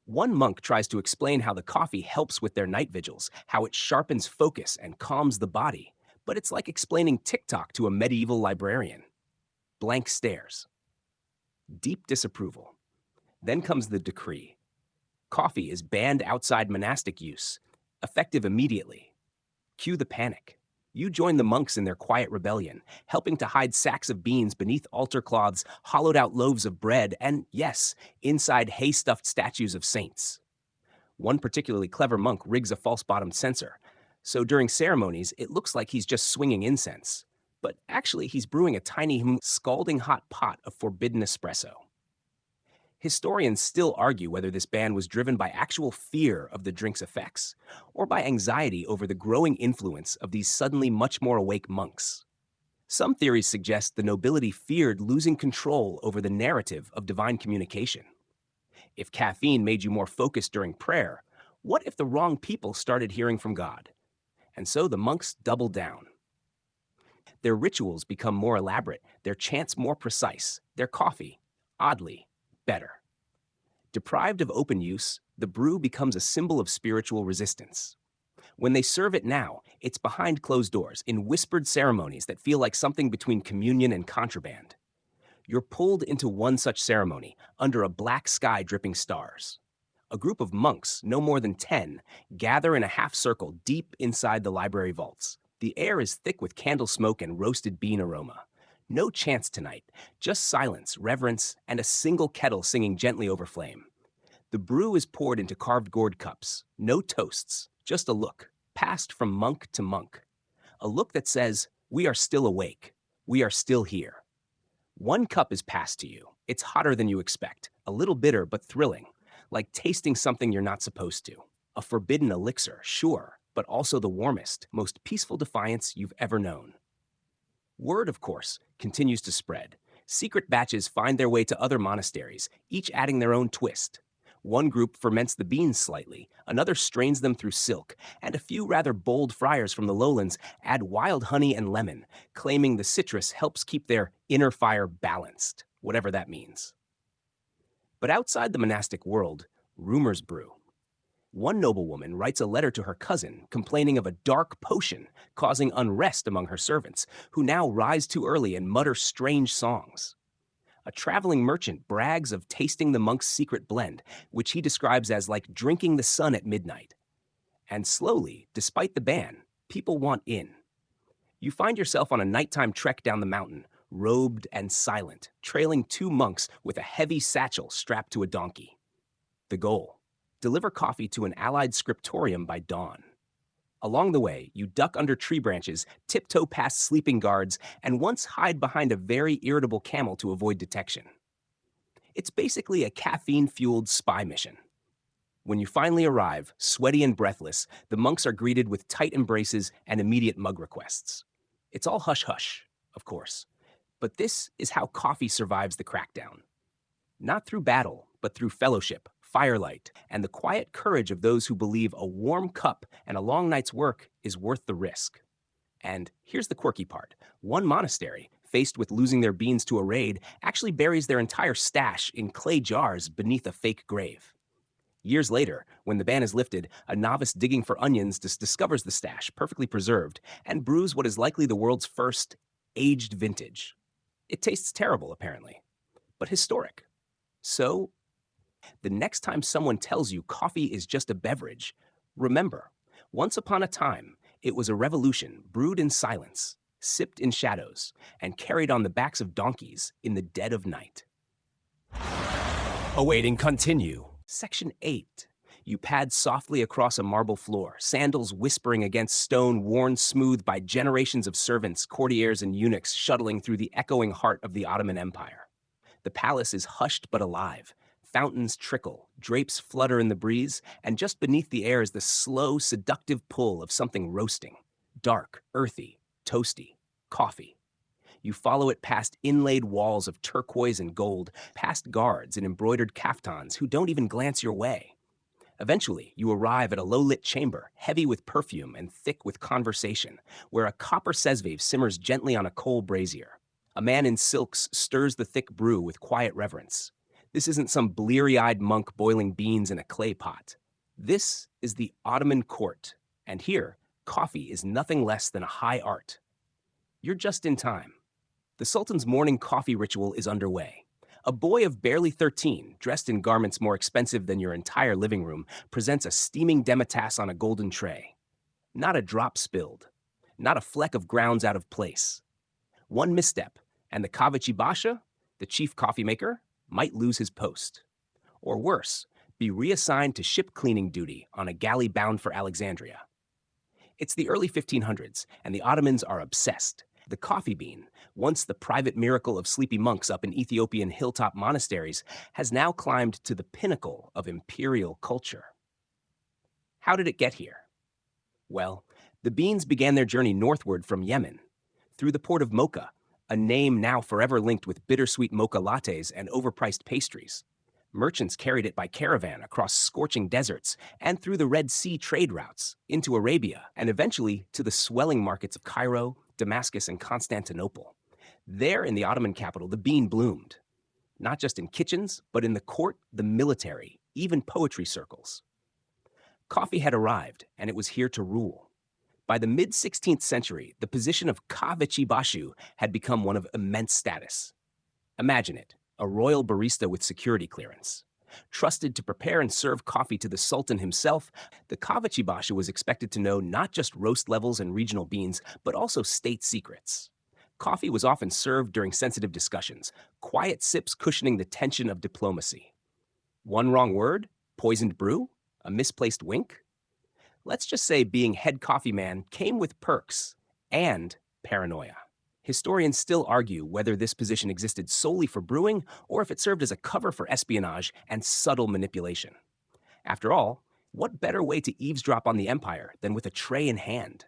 One monk tries to explain how the coffee helps with their night vigils, how it sharpens focus and calms the body, but it's like explaining TikTok to a medieval librarian. Blank stares. Deep disapproval. Then comes the decree. Coffee is banned outside monastic use, effective immediately. Cue the panic. You join the monks in their quiet rebellion, helping to hide sacks of beans beneath altar cloths, hollowed out loaves of bread, and yes, inside hay-stuffed statues of saints. One particularly clever monk rigs a false-bottomed censer, so during ceremonies it looks like he's just swinging incense, but actually he's brewing a tiny, scalding hot pot of forbidden espresso. Historians still argue whether this ban was driven by actual fear of the drink's effects, or by anxiety over the growing influence of these suddenly much more awake monks. Some theories suggest the nobility feared losing control over the narrative of divine communication. If caffeine made you more focused during prayer, what if the wrong people started hearing from God? And so the monks double down. Their rituals become more elaborate, their chants more precise, their coffee, oddly, better. Deprived of open use, the brew becomes a symbol of spiritual resistance. When they serve it now, it's behind closed doors, in whispered ceremonies that feel like something between communion and contraband. You're pulled into one such ceremony, under a black sky dripping stars. A group of monks, no more than 10, gather in a half circle deep inside the library vaults. The air is thick with candle smoke and roasted bean aroma. No chants tonight, just silence, reverence, and a single kettle singing gently over flame. The brew is poured into carved gourd cups. No toasts, just a look, passed from monk to monk. A look that says, "We are still awake. We are still here." One cup is passed to you. It's hotter than you expect, a little bitter but thrilling, like tasting something you're not supposed to. A forbidden elixir, sure, but also the warmest, most peaceful defiance you've ever known. Word, of course, continues to spread. Secret batches find their way to other monasteries, each adding their own twist. One group ferments the beans slightly, another strains them through silk, and a few rather bold friars from the lowlands add wild honey and lemon, claiming the citrus helps keep their inner fire balanced, whatever that means. But outside the monastic world, rumors brew. One noblewoman writes a letter to her cousin complaining of a dark potion causing unrest among her servants, who now rise too early and mutter strange songs. A traveling merchant brags of tasting the monk's secret blend, which he describes as like drinking the sun at midnight. And slowly, despite the ban, people want in. You find yourself on a nighttime trek down the mountain, robed and silent, trailing two monks with a heavy satchel strapped to a donkey. The goal: deliver coffee to an allied scriptorium by dawn. Along the way, you duck under tree branches, tiptoe past sleeping guards, and once hide behind a very irritable camel to avoid detection. It's basically a caffeine-fueled spy mission. When you finally arrive, sweaty and breathless, the monks are greeted with tight embraces and immediate mug requests. It's all hush-hush, of course, but this is how coffee survives the crackdown. Not through battle, but through fellowship, firelight, and the quiet courage of those who believe a warm cup and a long night's work is worth the risk. And here's the quirky part. One monastery, faced with losing their beans to a raid, actually buries their entire stash in clay jars beneath a fake grave. Years later, when the ban is lifted, a novice digging for onions discovers the stash, perfectly preserved, and brews what is likely the world's first aged vintage. It tastes terrible, apparently, but historic. So, the next time someone tells you coffee is just a beverage, remember, once upon a time, it was a revolution brewed in silence, sipped in shadows, and carried on the backs of donkeys in the dead of night. Awaiting continue. Section 8. You pad softly across a marble floor, sandals whispering against stone worn smooth by generations of servants, courtiers, and eunuchs shuttling through the echoing heart of the Ottoman Empire. The palace is hushed but alive. Fountains trickle, drapes flutter in the breeze, and just beneath the air is the slow, seductive pull of something roasting. Dark, earthy, toasty. Coffee. You follow it past inlaid walls of turquoise and gold, past guards in embroidered kaftans who don't even glance your way. Eventually, you arrive at a low-lit chamber, heavy with perfume and thick with conversation, where a copper sesvive simmers gently on a coal brazier. A man in silks stirs the thick brew with quiet reverence. This isn't some bleary-eyed monk boiling beans in a clay pot. This is the Ottoman court, and here, coffee is nothing less than a high art. You're just in time. The Sultan's morning coffee ritual is underway. A boy of barely 13, dressed in garments more expensive than your entire living room, presents a steaming demitasse on a golden tray. Not a drop spilled. Not a fleck of grounds out of place. One misstep, and the Kavichi Basha, the chief coffee maker, might lose his post. Or worse, be reassigned to ship cleaning duty on a galley bound for Alexandria. It's the early 1500s, and the Ottomans are obsessed. The coffee bean, once the private miracle of sleepy monks up in Ethiopian hilltop monasteries, has now climbed to the pinnacle of imperial culture. How did it get here? Well, the beans began their journey northward from Yemen, through the port of Mocha, a name now forever linked with bittersweet mocha lattes and overpriced pastries. Merchants carried it by caravan across scorching deserts and through the Red Sea trade routes into Arabia and eventually to the swelling markets of Cairo, Damascus, and Constantinople. There in the Ottoman capital, the bean bloomed, not just in kitchens, but in the court, the military, even poetry circles. Coffee had arrived, and it was here to rule. By the mid-16th century, the position of Kavichi Bashu had become one of immense status. Imagine it, a royal barista with security clearance. Trusted to prepare and serve coffee to the Sultan himself, the Kavichi Basha was expected to know not just roast levels and regional beans, but also state secrets. Coffee was often served during sensitive discussions, quiet sips cushioning the tension of diplomacy. One wrong word? Poisoned brew? A misplaced wink? Let's just say being head coffee man came with perks and paranoia. Historians still argue whether this position existed solely for brewing or if it served as a cover for espionage and subtle manipulation. After all, what better way to eavesdrop on the empire than with a tray in hand?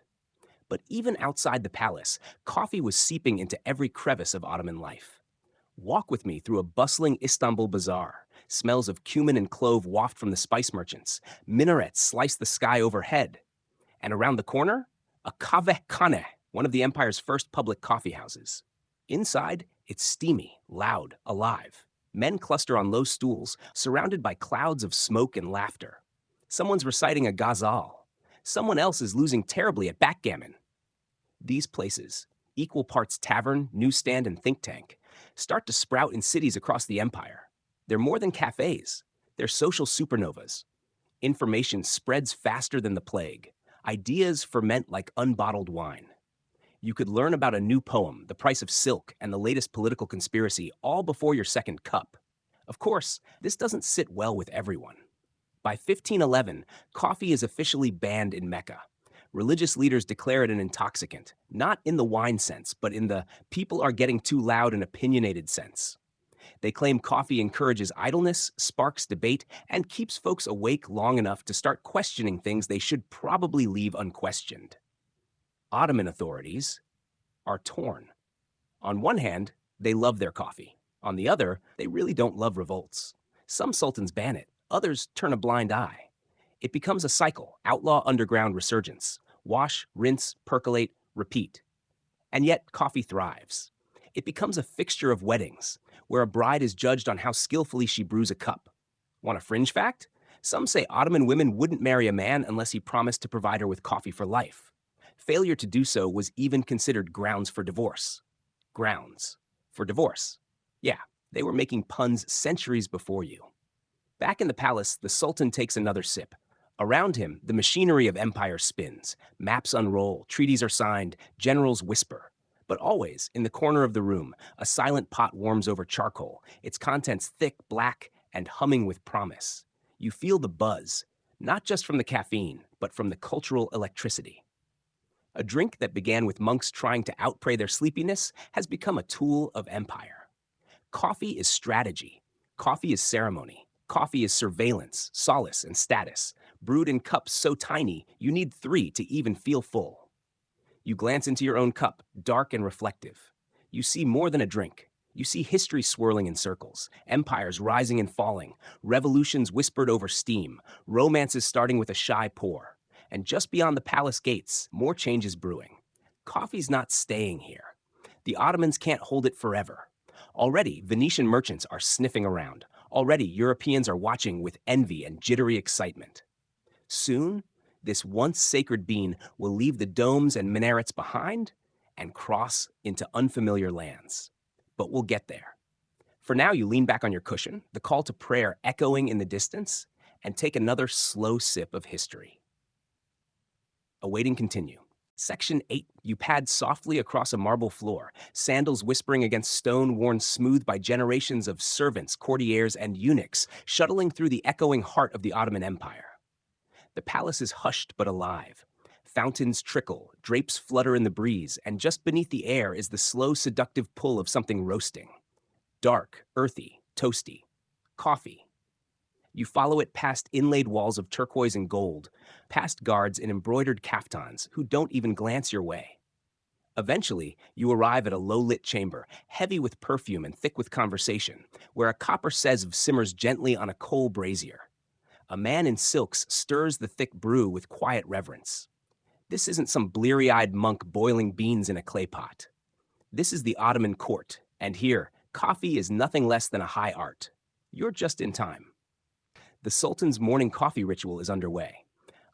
But even outside the palace, coffee was seeping into every crevice of Ottoman life. Walk with me through a bustling Istanbul bazaar. Smells of cumin and clove waft from the spice merchants. Minarets slice the sky overhead. And around the corner, a kahvehkhane, one of the empire's first public coffee houses. Inside, it's steamy, loud, alive. Men cluster on low stools, surrounded by clouds of smoke and laughter. Someone's reciting a ghazal. Someone else is losing terribly at backgammon. These places, equal parts tavern, newsstand, and think tank, start to sprout in cities across the empire. They're more than cafes. They're social supernovas. Information spreads faster than the plague. Ideas ferment like unbottled wine. You could learn about a new poem, the price of silk, and the latest political conspiracy all before your second cup. Of course, this doesn't sit well with everyone. By 1511, coffee is officially banned in Mecca. Religious leaders declare it an intoxicant, not in the wine sense, but in the people are getting too loud and opinionated sense. They claim coffee encourages idleness, sparks debate, and keeps folks awake long enough to start questioning things they should probably leave unquestioned. Ottoman authorities are torn. On one hand, they love their coffee. On the other, they really don't love revolts. Some sultans ban it, others turn a blind eye. It becomes a cycle, outlaw underground resurgence. Wash, rinse, percolate, repeat. And yet, coffee thrives. It becomes a fixture of weddings, where a bride is judged on how skillfully she brews a cup. Want a fringe fact? Some say Ottoman women wouldn't marry a man unless he promised to provide her with coffee for life. Failure to do so was even considered grounds for divorce. Grounds for divorce. Yeah, they were making puns centuries before you. Back in the palace, the Sultan takes another sip. Around him, the machinery of empire spins. Maps unroll, treaties are signed, generals whisper. But always, in the corner of the room, a silent pot warms over charcoal, its contents thick, black, and humming with promise. You feel the buzz, not just from the caffeine, but from the cultural electricity. A drink that began with monks trying to outpray their sleepiness has become a tool of empire. Coffee is strategy. Coffee is ceremony. Coffee is surveillance, solace, and status, brewed in cups so tiny you need three to even feel full. You glance into your own cup, dark and reflective. You see more than a drink. You see history swirling in circles, empires rising and falling, revolutions whispered over steam, romances starting with a shy pour. And just beyond the palace gates, more change is brewing. Coffee's not staying here. The Ottomans can't hold it forever. Already, Venetian merchants are sniffing around. Already, Europeans are watching with envy and jittery excitement. Soon, this once sacred bean will leave the domes and minarets behind and cross into unfamiliar lands. But we'll get there. For now, you lean back on your cushion, the call to prayer echoing in the distance, and take another slow sip of history. Awaiting continue. Section 8. You pad softly across a marble floor, sandals whispering against stone worn smooth by generations of servants, courtiers, and eunuchs, shuttling through the echoing heart of the Ottoman Empire. The palace is hushed but alive. Fountains trickle, drapes flutter in the breeze, and just beneath the air is the slow, seductive pull of something roasting. Dark, earthy, toasty. Coffee. You follow it past inlaid walls of turquoise and gold, past guards in embroidered kaftans who don't even glance your way. Eventually, you arrive at a low-lit chamber, heavy with perfume and thick with conversation, where a copper seive simmers gently on a coal brazier. A man in silks stirs the thick brew with quiet reverence. This isn't some bleary-eyed monk boiling beans in a clay pot. This is the Ottoman court, and here, coffee is nothing less than a high art. You're just in time. The Sultan's morning coffee ritual is underway.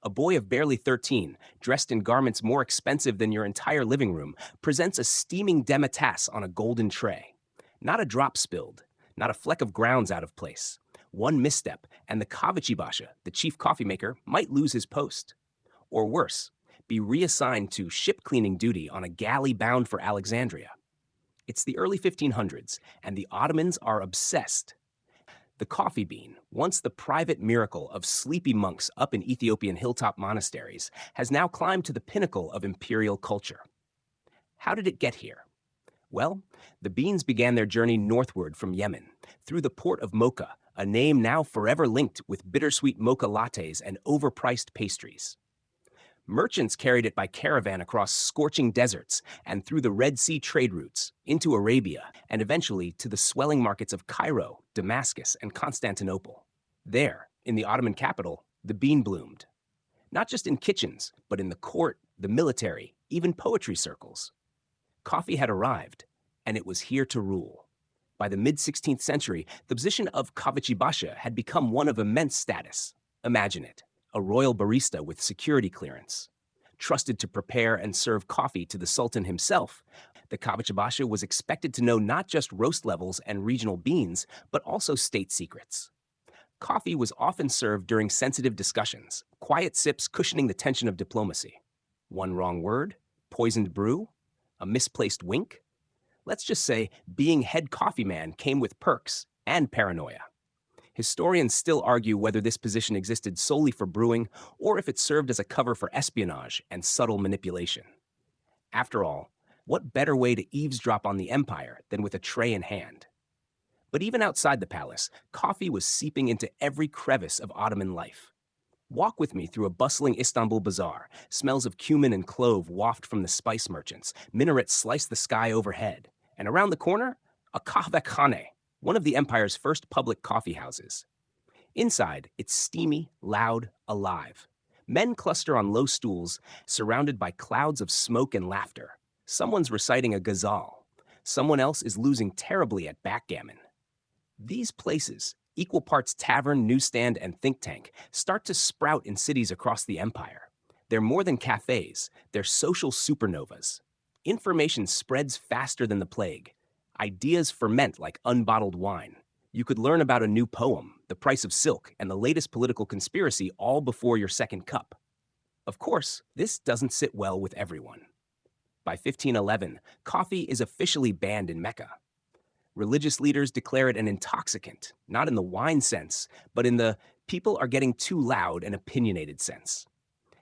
A boy of barely 13, dressed in garments more expensive than your entire living room, presents a steaming demitasse on a golden tray. Not a drop spilled, not a fleck of grounds out of place. One misstep, and the Kavichi Basha, the chief coffee maker, might lose his post. Or worse, be reassigned to ship cleaning duty on a galley bound for Alexandria. It's the early 1500s, and the Ottomans are obsessed. The coffee bean, once the private miracle of sleepy monks up in Ethiopian hilltop monasteries, has now climbed to the pinnacle of imperial culture. How did it get here? Well, the beans began their journey northward from Yemen, through the port of Mocha, a name now forever linked with bittersweet mocha lattes and overpriced pastries. Merchants carried it by caravan across scorching deserts and through the Red Sea trade routes, into Arabia, and eventually to the swelling markets of Cairo, Damascus, and Constantinople. There, in the Ottoman capital, the bean bloomed. Not just in kitchens, but in the court, the military, even poetry circles. Coffee had arrived, and it was here to rule. By the mid-16th century, the position of Kavichi Basha had become one of immense status. Imagine it. A royal barista with security clearance. Trusted to prepare and serve coffee to the Sultan himself, the Kavichi Basha was expected to know not just roast levels and regional beans, but also state secrets. Coffee was often served during sensitive discussions, quiet sips cushioning the tension of diplomacy. One wrong word, poisoned brew, a misplaced wink. Let's just say being head coffee man came with perks and paranoia. Historians still argue whether this position existed solely for brewing or if it served as a cover for espionage and subtle manipulation. After all, what better way to eavesdrop on the empire than with a tray in hand? But even outside the palace, coffee was seeping into every crevice of Ottoman life. Walk with me through a bustling Istanbul bazaar. Smells of cumin and clove waft from the spice merchants. Minarets slice the sky overhead. And around the corner, a kahvekhane, one of the empire's first public coffee houses. Inside, it's steamy, loud, alive. Men cluster on low stools, surrounded by clouds of smoke and laughter. Someone's reciting a ghazal. Someone else is losing terribly at backgammon. These places, equal parts tavern, newsstand, and think tank, start to sprout in cities across the empire. They're more than cafes, they're social supernovas. Information spreads faster than the plague. Ideas ferment like unbottled wine. You could learn about a new poem, the price of silk, and the latest political conspiracy all before your second cup. Of course, this doesn't sit well with everyone. By 1511, coffee is officially banned in Mecca. Religious leaders declare it an intoxicant, not in the wine sense, but in the people are getting too loud and opinionated sense.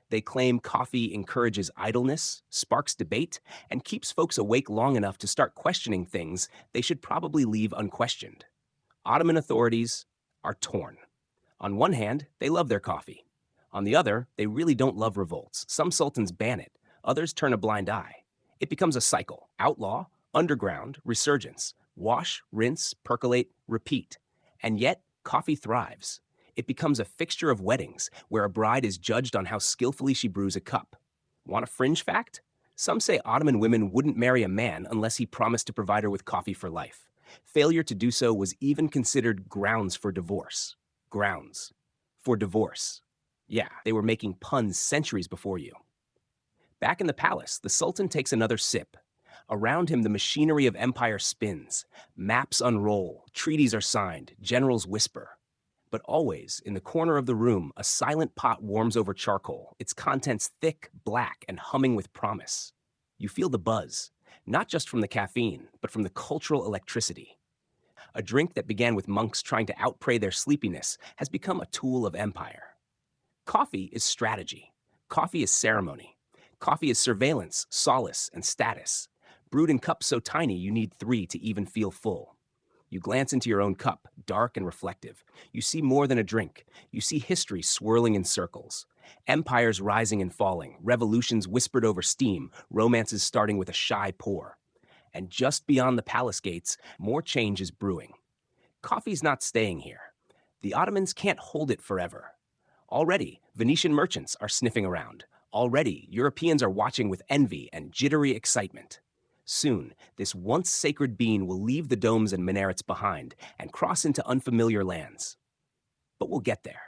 They claim coffee encourages idleness, sparks debate, and keeps folks awake long enough to start questioning things they should probably leave unquestioned. Ottoman authorities, are torn. On one hand, they love their coffee. On the other, they really don't love revolts. Some sultans ban it, others turn a blind eye. It becomes a cycle: outlaw, underground, resurgence, wash, rinse, percolate, repeat. And yet, coffee thrives. It becomes a fixture of weddings, where a bride is judged on how skillfully she brews a cup. Want a fringe fact? Some say Ottoman women wouldn't marry a man unless he promised to provide her with coffee for life. Failure to do so was even considered grounds for divorce. Grounds for divorce. Yeah, they were making puns centuries before you. Back in the palace, the Sultan takes another sip. Around him, the machinery of empire spins. Maps unroll, treaties are signed, generals whisper. But always, in the corner of the room, a silent pot warms over charcoal, its contents thick, black, and humming with promise. You feel the buzz, not just from the caffeine, but from the cultural electricity. A drink that began with monks trying to outpray their sleepiness has become a tool of empire. Coffee is strategy. Coffee is ceremony. Coffee is surveillance, solace, and status. Brewed in cups so tiny you need 3 to even feel full. You glance into your own cup, dark and reflective. You see more than a drink. You see history swirling in circles. Empires rising and falling, revolutions whispered over steam, romances starting with a shy pour. And just beyond the palace gates, more change is brewing. Coffee's not staying here. The Ottomans can't hold it forever. Already, Venetian merchants are sniffing around. Already, Europeans are watching with envy and jittery excitement. Soon, this once sacred bean will leave the domes and minarets behind and cross into unfamiliar lands. But we'll get there.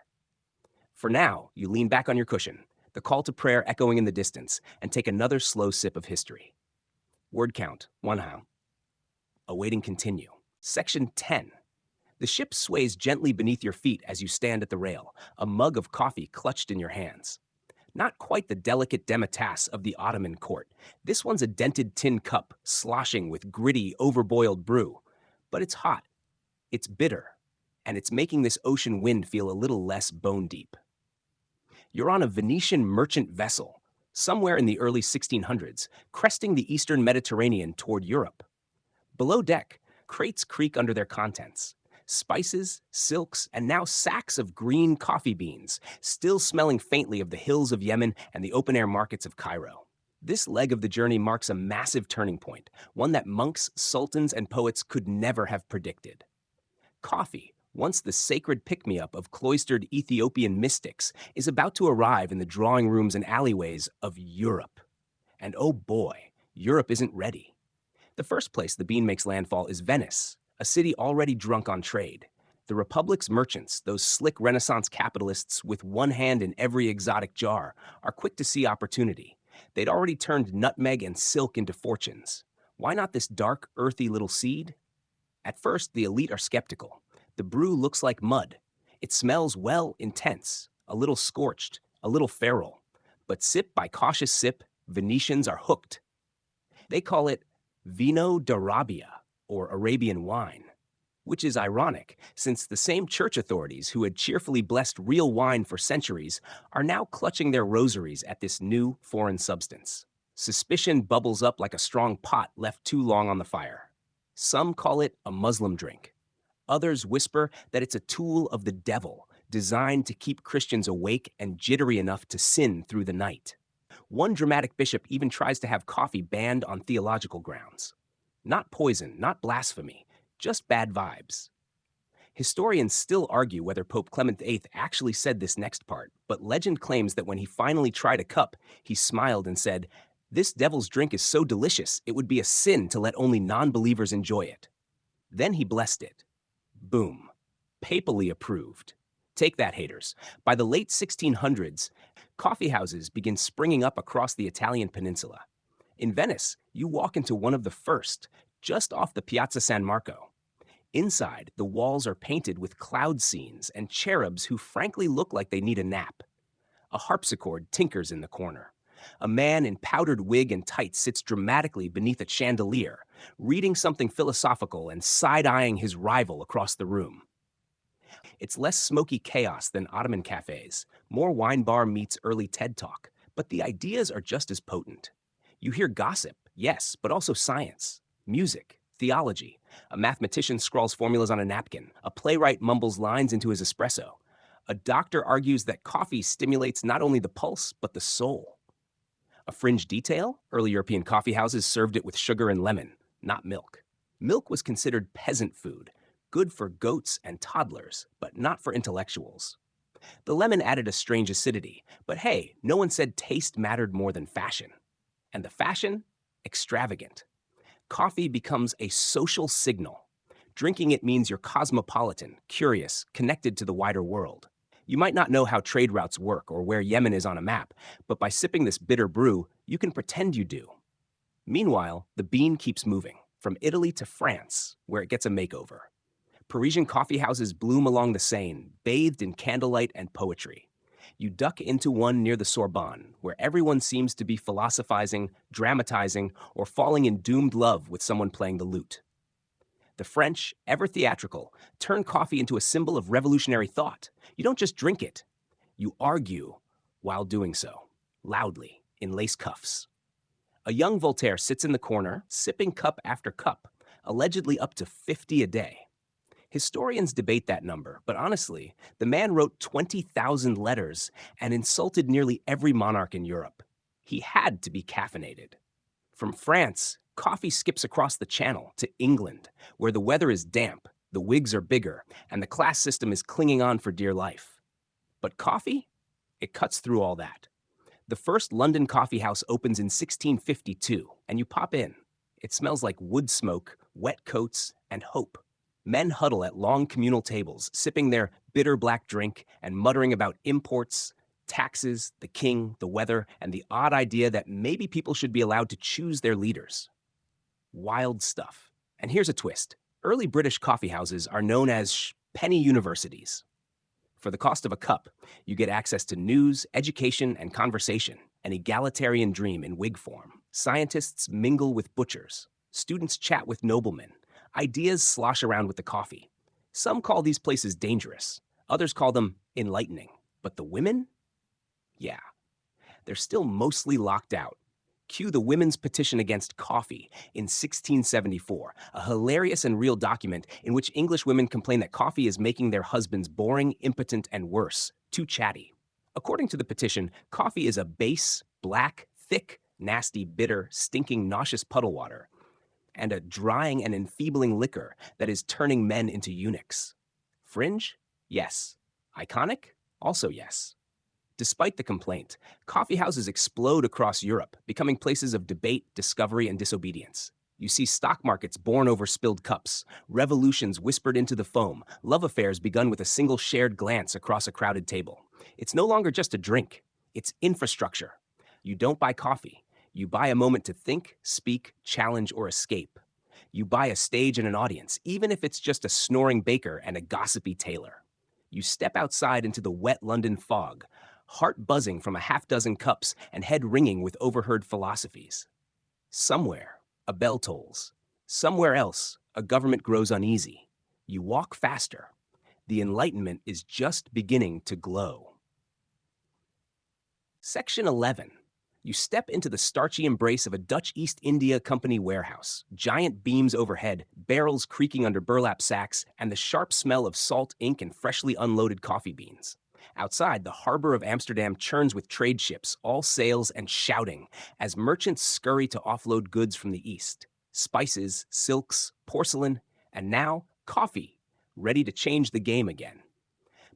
For now, you lean back on your cushion, the call to prayer echoing in the distance, and take another slow sip of history. Word count, 1 how. Awaiting continue. Section 10. The ship sways gently beneath your feet as you stand at the rail, a mug of coffee clutched in your hands. Not quite the delicate demitasse of the Ottoman court. This one's a dented tin cup, sloshing with gritty, overboiled brew. But it's hot, it's bitter, and it's making this ocean wind feel a little less bone deep. You're on a Venetian merchant vessel, somewhere in the early 1600s, cresting the eastern Mediterranean toward Europe. Below deck, crates creak under their contents. Spices, silks, and now sacks of green coffee beans, still smelling faintly of the hills of Yemen and the open-air markets of Cairo. This leg of the journey marks a massive turning point, one that monks, sultans, and poets could never have predicted. Coffee, once the sacred pick-me-up of cloistered Ethiopian mystics, is about to arrive in the drawing rooms and alleyways of Europe. And oh boy, Europe isn't ready. The first place the bean makes landfall is Venice, a city already drunk on trade. The Republic's merchants, those slick Renaissance capitalists with one hand in every exotic jar, are quick to see opportunity. They'd already turned nutmeg and silk into fortunes. Why not this dark, earthy little seed? At first, the elite are skeptical. The brew looks like mud. It smells, well, intense, a little scorched, a little feral. But sip by cautious sip, Venetians are hooked. They call it Vino d'Arabia, or Arabian wine, which is ironic since the same church authorities who had cheerfully blessed real wine for centuries are now clutching their rosaries at this new foreign substance. Suspicion bubbles up like a strong pot left too long on the fire. Some call it a Muslim drink. Others whisper that it's a tool of the devil, designed to keep Christians awake and jittery enough to sin through the night. One dramatic bishop even tries to have coffee banned on theological grounds. Not poison, not blasphemy, just bad vibes. Historians still argue whether Pope Clement VIII actually said this next part, but legend claims that when he finally tried a cup, he smiled and said, "This devil's drink is so delicious, it would be a sin to let only non-believers enjoy it." Then he blessed it. Boom. Papally approved. Take that, haters. By the late 1600s, coffee houses begin springing up across the Italian peninsula. In Venice, you walk into one of the first, just off the Piazza San Marco. Inside, the walls are painted with cloud scenes and cherubs who frankly look like they need a nap. A harpsichord tinkers in the corner. A man in powdered wig and tights sits dramatically beneath a chandelier, reading something philosophical and side-eyeing his rival across the room. It's less smoky chaos than Ottoman cafes, more wine bar meets early TED Talk, but the ideas are just as potent. You hear gossip, yes, but also science, music, Theology. A mathematician scrawls formulas on a napkin. A playwright mumbles lines into his espresso. A doctor argues that coffee stimulates not only the pulse, but the soul. A fringe detail? Early European coffee houses served it with sugar and lemon, not milk. Milk was considered peasant food, good for goats and toddlers, but not for intellectuals. The lemon added a strange acidity, but hey, no one said taste mattered more than fashion. And the fashion? Extravagant. Coffee becomes a social signal. Drinking it means you're cosmopolitan, curious, connected to the wider world. You might not know how trade routes work or where Yemen is on a map, but by sipping this bitter brew, you can pretend you do. Meanwhile, the bean keeps moving, from Italy to France, where it gets a makeover. Parisian coffee houses bloom along the Seine, bathed in candlelight and poetry. You duck into one near the Sorbonne, where everyone seems to be philosophizing, dramatizing, or falling in doomed love with someone playing the lute. The French, ever theatrical, turn coffee into a symbol of revolutionary thought. You don't just drink it, you argue while doing so, loudly, in lace cuffs. A young Voltaire sits in the corner, sipping cup after cup, allegedly up to 50 a day. Historians debate that number, but honestly, the man wrote 20,000 letters and insulted nearly every monarch in Europe. He had to be caffeinated. From France, coffee skips across the channel to England, where the weather is damp, the wigs are bigger, and the class system is clinging on for dear life. But coffee? It cuts through all that. The first London coffee house opens in 1652, and you pop in. It smells like wood smoke, wet coats, and hope. Men huddle at long communal tables, sipping their bitter black drink and muttering about imports, taxes, the king, the weather, and the odd idea that maybe people should be allowed to choose their leaders. Wild stuff. And here's a twist. Early British coffee houses are known as penny universities. For the cost of a cup, you get access to news, education, and conversation, an egalitarian dream in wig form. Scientists mingle with butchers. Students chat with noblemen. Ideas slosh around with the coffee. Some call these places dangerous. Others call them enlightening. But the women? Yeah, they're still mostly locked out. Cue the Women's Petition Against Coffee in 1674, a hilarious and real document in which English women complain that coffee is making their husbands boring, impotent, and worse, too chatty. According to the petition, coffee is a base, black, thick, nasty, bitter, stinking, nauseous puddle water, and a drying and enfeebling liquor that is turning men into eunuchs. Fringe? Yes. Iconic? Also yes. Despite the complaint, coffee houses explode across Europe, becoming places of debate, discovery, and disobedience. You see stock markets born over spilled cups, revolutions whispered into the foam, love affairs begun with a single shared glance across a crowded table. It's no longer just a drink, it's infrastructure. You don't buy coffee. You buy a moment to think, speak, challenge, or escape. You buy a stage and an audience, even if it's just a snoring baker and a gossipy tailor. You step outside into the wet London fog, heart buzzing from a half-dozen cups and head ringing with overheard philosophies. Somewhere, a bell tolls. Somewhere else, a government grows uneasy. You walk faster. The Enlightenment is just beginning to glow. Section 11. You step into the starchy embrace of a Dutch East India Company warehouse, giant beams overhead, barrels creaking under burlap sacks, and the sharp smell of salt, ink, and freshly unloaded coffee beans. Outside, the harbor of Amsterdam churns with trade ships, all sails and shouting, as merchants scurry to offload goods from the east. Spices, silks, porcelain, and now coffee, ready to change the game again.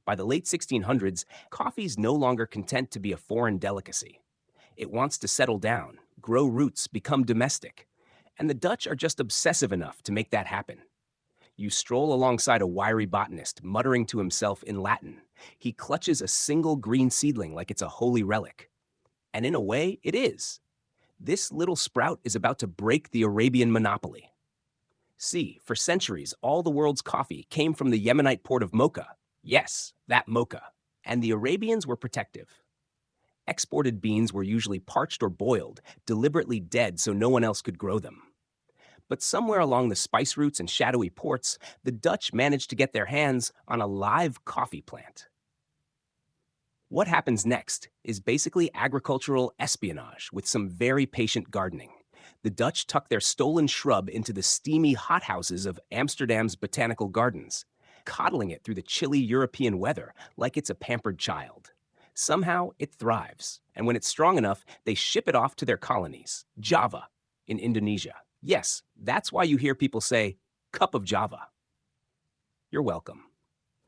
By the late 1600s, coffee's no longer content to be a foreign delicacy. It wants to settle down, grow roots, become domestic. And the Dutch are just obsessive enough to make that happen. You stroll alongside a wiry botanist, muttering to himself in Latin. He clutches a single green seedling like it's a holy relic. And in a way, it is. This little sprout is about to break the Arabian monopoly. See, for centuries, all the world's coffee came from the Yemenite port of Mocha. Yes, that Mocha. And the Arabians were protective. Exported beans were usually parched or boiled, deliberately dead so no one else could grow them. But somewhere along the spice routes and shadowy ports, the Dutch managed to get their hands on a live coffee plant. What happens next is basically agricultural espionage with some very patient gardening. The Dutch tuck their stolen shrub into the steamy hothouses of Amsterdam's botanical gardens, coddling it through the chilly European weather like it's a pampered child. Somehow, it thrives, and when it's strong enough, they ship it off to their colonies, Java, in Indonesia. Yes, that's why you hear people say, cup of Java. You're welcome.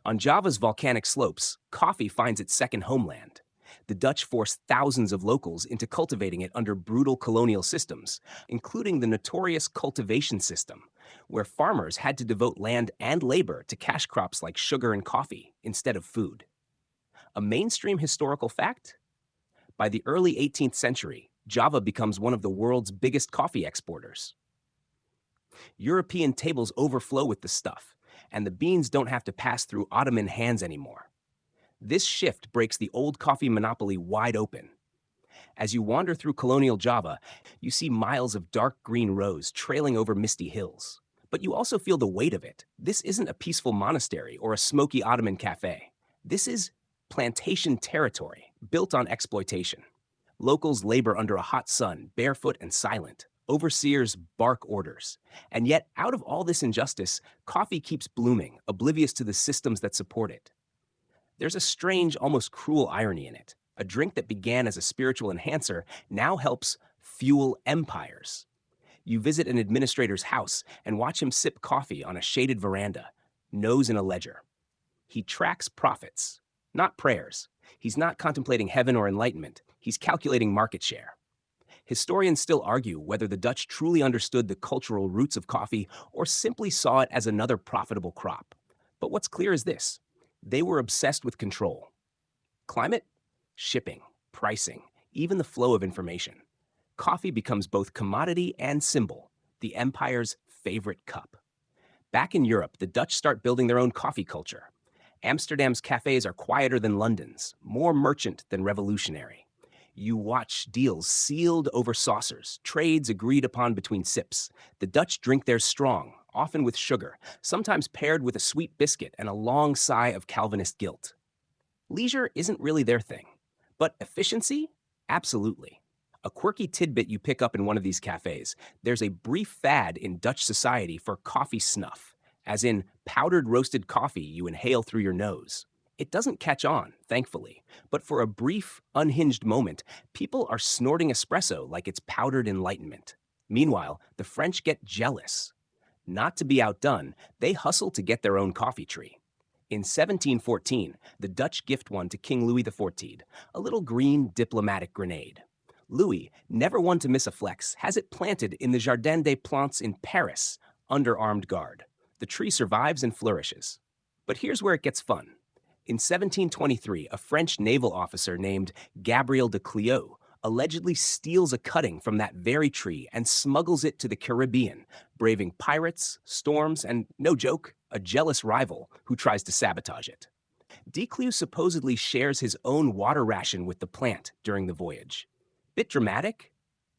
On Java's volcanic slopes, coffee finds its second homeland. The Dutch forced thousands of locals into cultivating it under brutal colonial systems, including the notorious cultivation system, where farmers had to devote land and labor to cash crops like sugar and coffee instead of food. A mainstream historical fact? By the early 18th century, Java becomes one of the world's biggest coffee exporters. European tables overflow with the stuff, and the beans don't have to pass through Ottoman hands anymore. This shift breaks the old coffee monopoly wide open. As you wander through colonial Java, you see miles of dark green rows trailing over misty hills. But you also feel the weight of it. This isn't a peaceful monastery or a smoky Ottoman cafe. This is plantation territory built on exploitation. Locals labor under a hot sun, barefoot and silent. Overseers bark orders. And yet, out of all this injustice, coffee keeps blooming, oblivious to the systems that support it. There's a strange, almost cruel irony in it. A drink that began as a spiritual enhancer now helps fuel empires. You visit an administrator's house and watch him sip coffee on a shaded veranda, nose in a ledger. He tracks profits, not prayers. He's not contemplating heaven or enlightenment. He's calculating market share. Historians still argue whether the Dutch truly understood the cultural roots of coffee or simply saw it as another profitable crop. But what's clear is this: they were obsessed with control. Climate, shipping, pricing, even the flow of information. Coffee becomes both commodity and symbol, the empire's favorite cup. Back in Europe, the Dutch start building their own coffee culture. Amsterdam's cafes are quieter than London's, more merchant than revolutionary. You watch deals sealed over saucers, trades agreed upon between sips. The Dutch drink theirs strong, often with sugar, sometimes paired with a sweet biscuit and a long sigh of Calvinist guilt. Leisure isn't really their thing, but efficiency? Absolutely. A quirky tidbit you pick up in one of these cafes: there's a brief fad in Dutch society for coffee snuff, as in powdered roasted coffee you inhale through your nose. It doesn't catch on, thankfully, but for a brief, unhinged moment, people are snorting espresso like it's powdered enlightenment. Meanwhile, the French get jealous. Not to be outdone, they hustle to get their own coffee tree. In 1714, the Dutch gift one to King Louis XIV, a little green diplomatic grenade. Louis, never one to miss a flex, has it planted in the Jardin des Plantes in Paris, under armed guard. The tree survives and flourishes. But here's where it gets fun. In 1723, a French naval officer named Gabriel de Cliot allegedly steals a cutting from that very tree and smuggles it to the Caribbean, braving pirates, storms, and, no joke, a jealous rival who tries to sabotage it. De Cliot supposedly shares his own water ration with the plant during the voyage. Bit dramatic?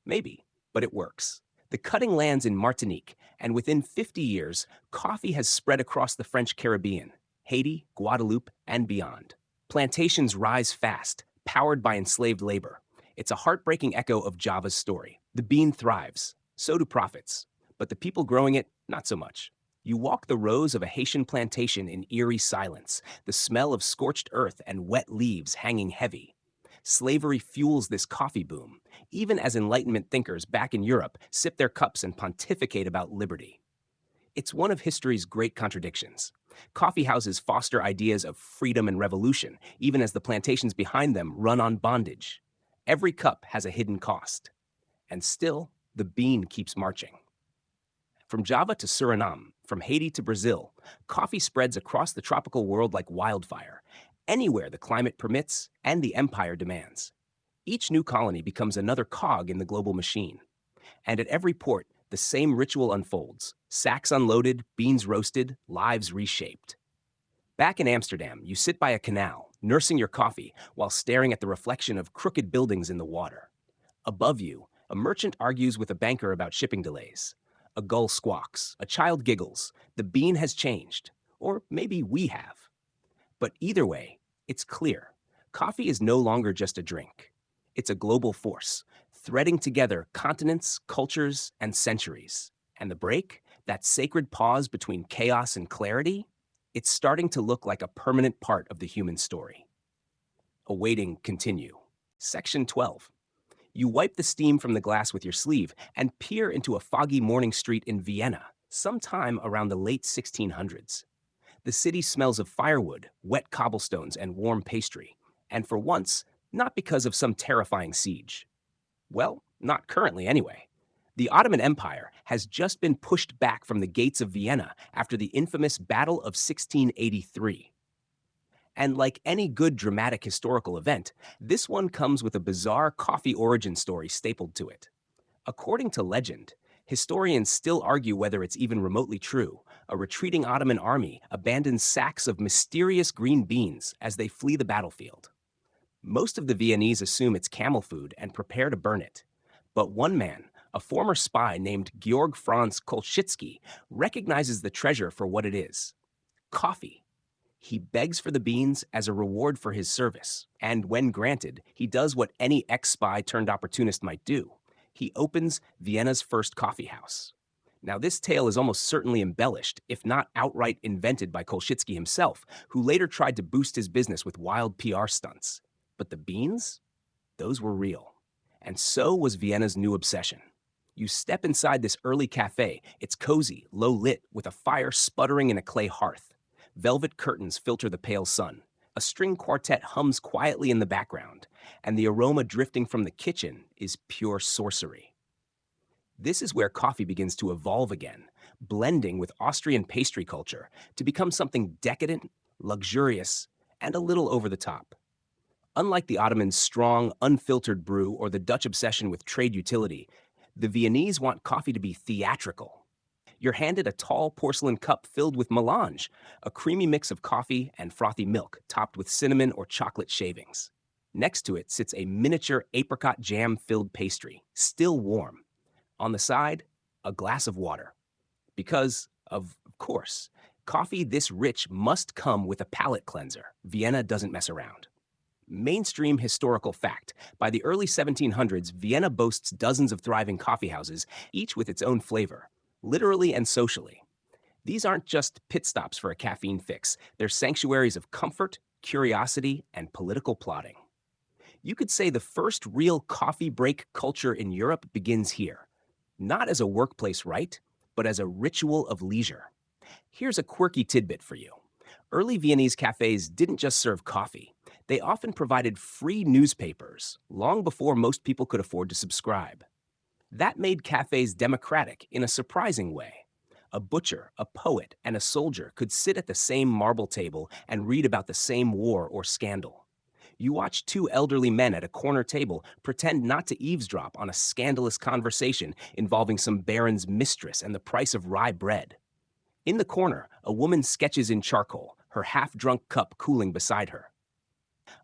Maybe, but it works. The cutting lands in Martinique, and within 50 years, coffee has spread across the French Caribbean, Haiti, Guadeloupe, and beyond. Plantations rise fast, powered by enslaved labor. It's a heartbreaking echo of Java's story. The bean thrives, so do profits, but the people growing it, not so much. You walk the rows of a Haitian plantation in eerie silence, the smell of scorched earth and wet leaves hanging heavy. Slavery fuels this coffee boom, even as Enlightenment thinkers back in Europe sip their cups and pontificate about liberty. It's one of history's great contradictions. Coffee houses foster ideas of freedom and revolution, even as the plantations behind them run on bondage. Every cup has a hidden cost. And still, the bean keeps marching. From Java to Suriname, from Haiti to Brazil, coffee spreads across the tropical world like wildfire, anywhere the climate permits and the empire demands. Each new colony becomes another cog in the global machine. And at every port, the same ritual unfolds: sacks unloaded, beans roasted, lives reshaped. Back in Amsterdam, you sit by a canal, nursing your coffee while staring at the reflection of crooked buildings in the water. Above you, a merchant argues with a banker about shipping delays. A gull squawks, a child giggles. The bean has changed, or maybe we have. But either way, it's clear. Coffee is no longer just a drink. It's a global force, threading together continents, cultures, and centuries. And the break, that sacred pause between chaos and clarity, it's starting to look like a permanent part of the human story. Awaiting continue. Section 12. You wipe the steam from the glass with your sleeve and peer into a foggy morning street in Vienna, sometime around the late 1600s. The city smells of firewood, wet cobblestones, and warm pastry, and for once, not because of some terrifying siege. Well, not currently anyway. The Ottoman Empire has just been pushed back from the gates of Vienna after the infamous Battle of 1683. And like any good dramatic historical event, this one comes with a bizarre coffee origin story stapled to it. According to legend, historians still argue whether it's even remotely true. A retreating Ottoman army abandons sacks of mysterious green beans as they flee the battlefield. Most of the Viennese assume it's camel food and prepare to burn it. But one man, a former spy named Georg Franz Kolschitsky, recognizes the treasure for what it is: coffee. He begs for the beans as a reward for his service, and when granted, he does what any ex-spy turned opportunist might do. He opens Vienna's first coffee house. Now, this tale is almost certainly embellished, if not outright invented by Kolschitsky himself, who later tried to boost his business with wild PR stunts. But the beans? Those were real. And so was Vienna's new obsession. You step inside this early cafe. It's cozy, low lit, with a fire sputtering in a clay hearth. Velvet curtains filter the pale sun. A string quartet hums quietly in the background, and the aroma drifting from the kitchen is pure sorcery. This is where coffee begins to evolve again, blending with Austrian pastry culture to become something decadent, luxurious, and a little over the top. Unlike the Ottomans' strong, unfiltered brew or the Dutch obsession with trade utility, the Viennese want coffee to be theatrical. You're handed a tall porcelain cup filled with melange, a creamy mix of coffee and frothy milk topped with cinnamon or chocolate shavings. Next to it sits a miniature apricot jam-filled pastry, still warm. On the side, a glass of water. Because, of course, coffee this rich must come with a palate cleanser. Vienna doesn't mess around. Mainstream historical fact: by the early 1700s, Vienna boasts dozens of thriving coffeehouses, each with its own flavor, literally and socially. These aren't just pit stops for a caffeine fix. They're sanctuaries of comfort, curiosity, and political plotting. You could say the first real coffee break culture in Europe begins here, not as a workplace rite, but as a ritual of leisure. Here's a quirky tidbit for you. Early Viennese cafes didn't just serve coffee. They often provided free newspapers, long before most people could afford to subscribe. That made cafes democratic in a surprising way. A butcher, a poet, and a soldier could sit at the same marble table and read about the same war or scandal. You watch two elderly men at a corner table pretend not to eavesdrop on a scandalous conversation involving some baron's mistress and the price of rye bread. In the corner, a woman sketches in charcoal, her half-drunk cup cooling beside her.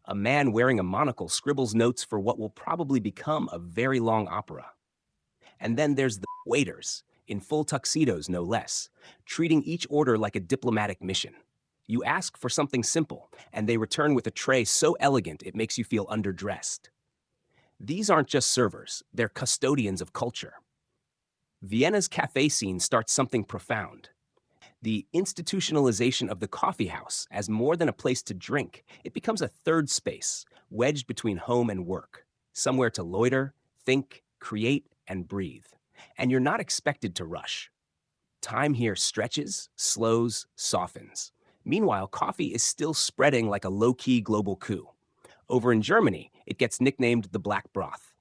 A man wearing a monocle scribbles notes for what will probably become a very long opera. And then there's the waiters, in full tuxedos no less, treating each order like a diplomatic mission. You ask for something simple, and they return with a tray so elegant it makes you feel underdressed. These aren't just servers, they're custodians of culture. Vienna's cafe scene starts something profound. The institutionalization of the coffee house as more than a place to drink. It becomes a third space, wedged between home and work, somewhere to loiter, think, create, and breathe. And you're not expected to rush. Time here stretches, slows, softens. Meanwhile, coffee is still spreading like a low-key global coup. Over in Germany, it gets nicknamed the black broth.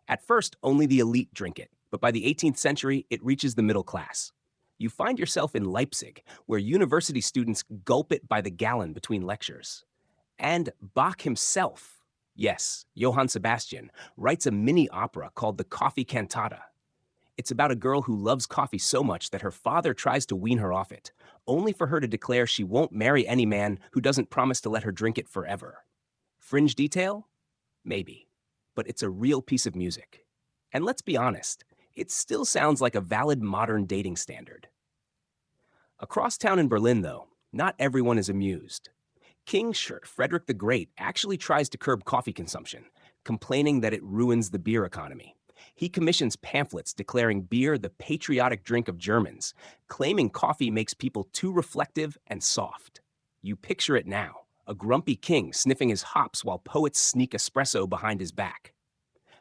At first, only the elite drink it, but by the 18th century, it reaches the middle class. You find yourself in Leipzig, where university students gulp it by the gallon between lectures. And Bach himself, yes, Johann Sebastian, writes a mini opera called the Coffee Cantata. It's about a girl who loves coffee so much that her father tries to wean her off it, only for her to declare she won't marry any man who doesn't promise to let her drink it forever. Fringe detail? Maybe. But it's a real piece of music. And let's be honest, it still sounds like a valid modern dating standard. Across town in Berlin, though, not everyone is amused. King Frederick the Great actually tries to curb coffee consumption, complaining that it ruins the beer economy. He commissions pamphlets declaring beer the patriotic drink of Germans, claiming coffee makes people too reflective and soft. You picture it now, a grumpy king sniffing his hops while poets sneak espresso behind his back.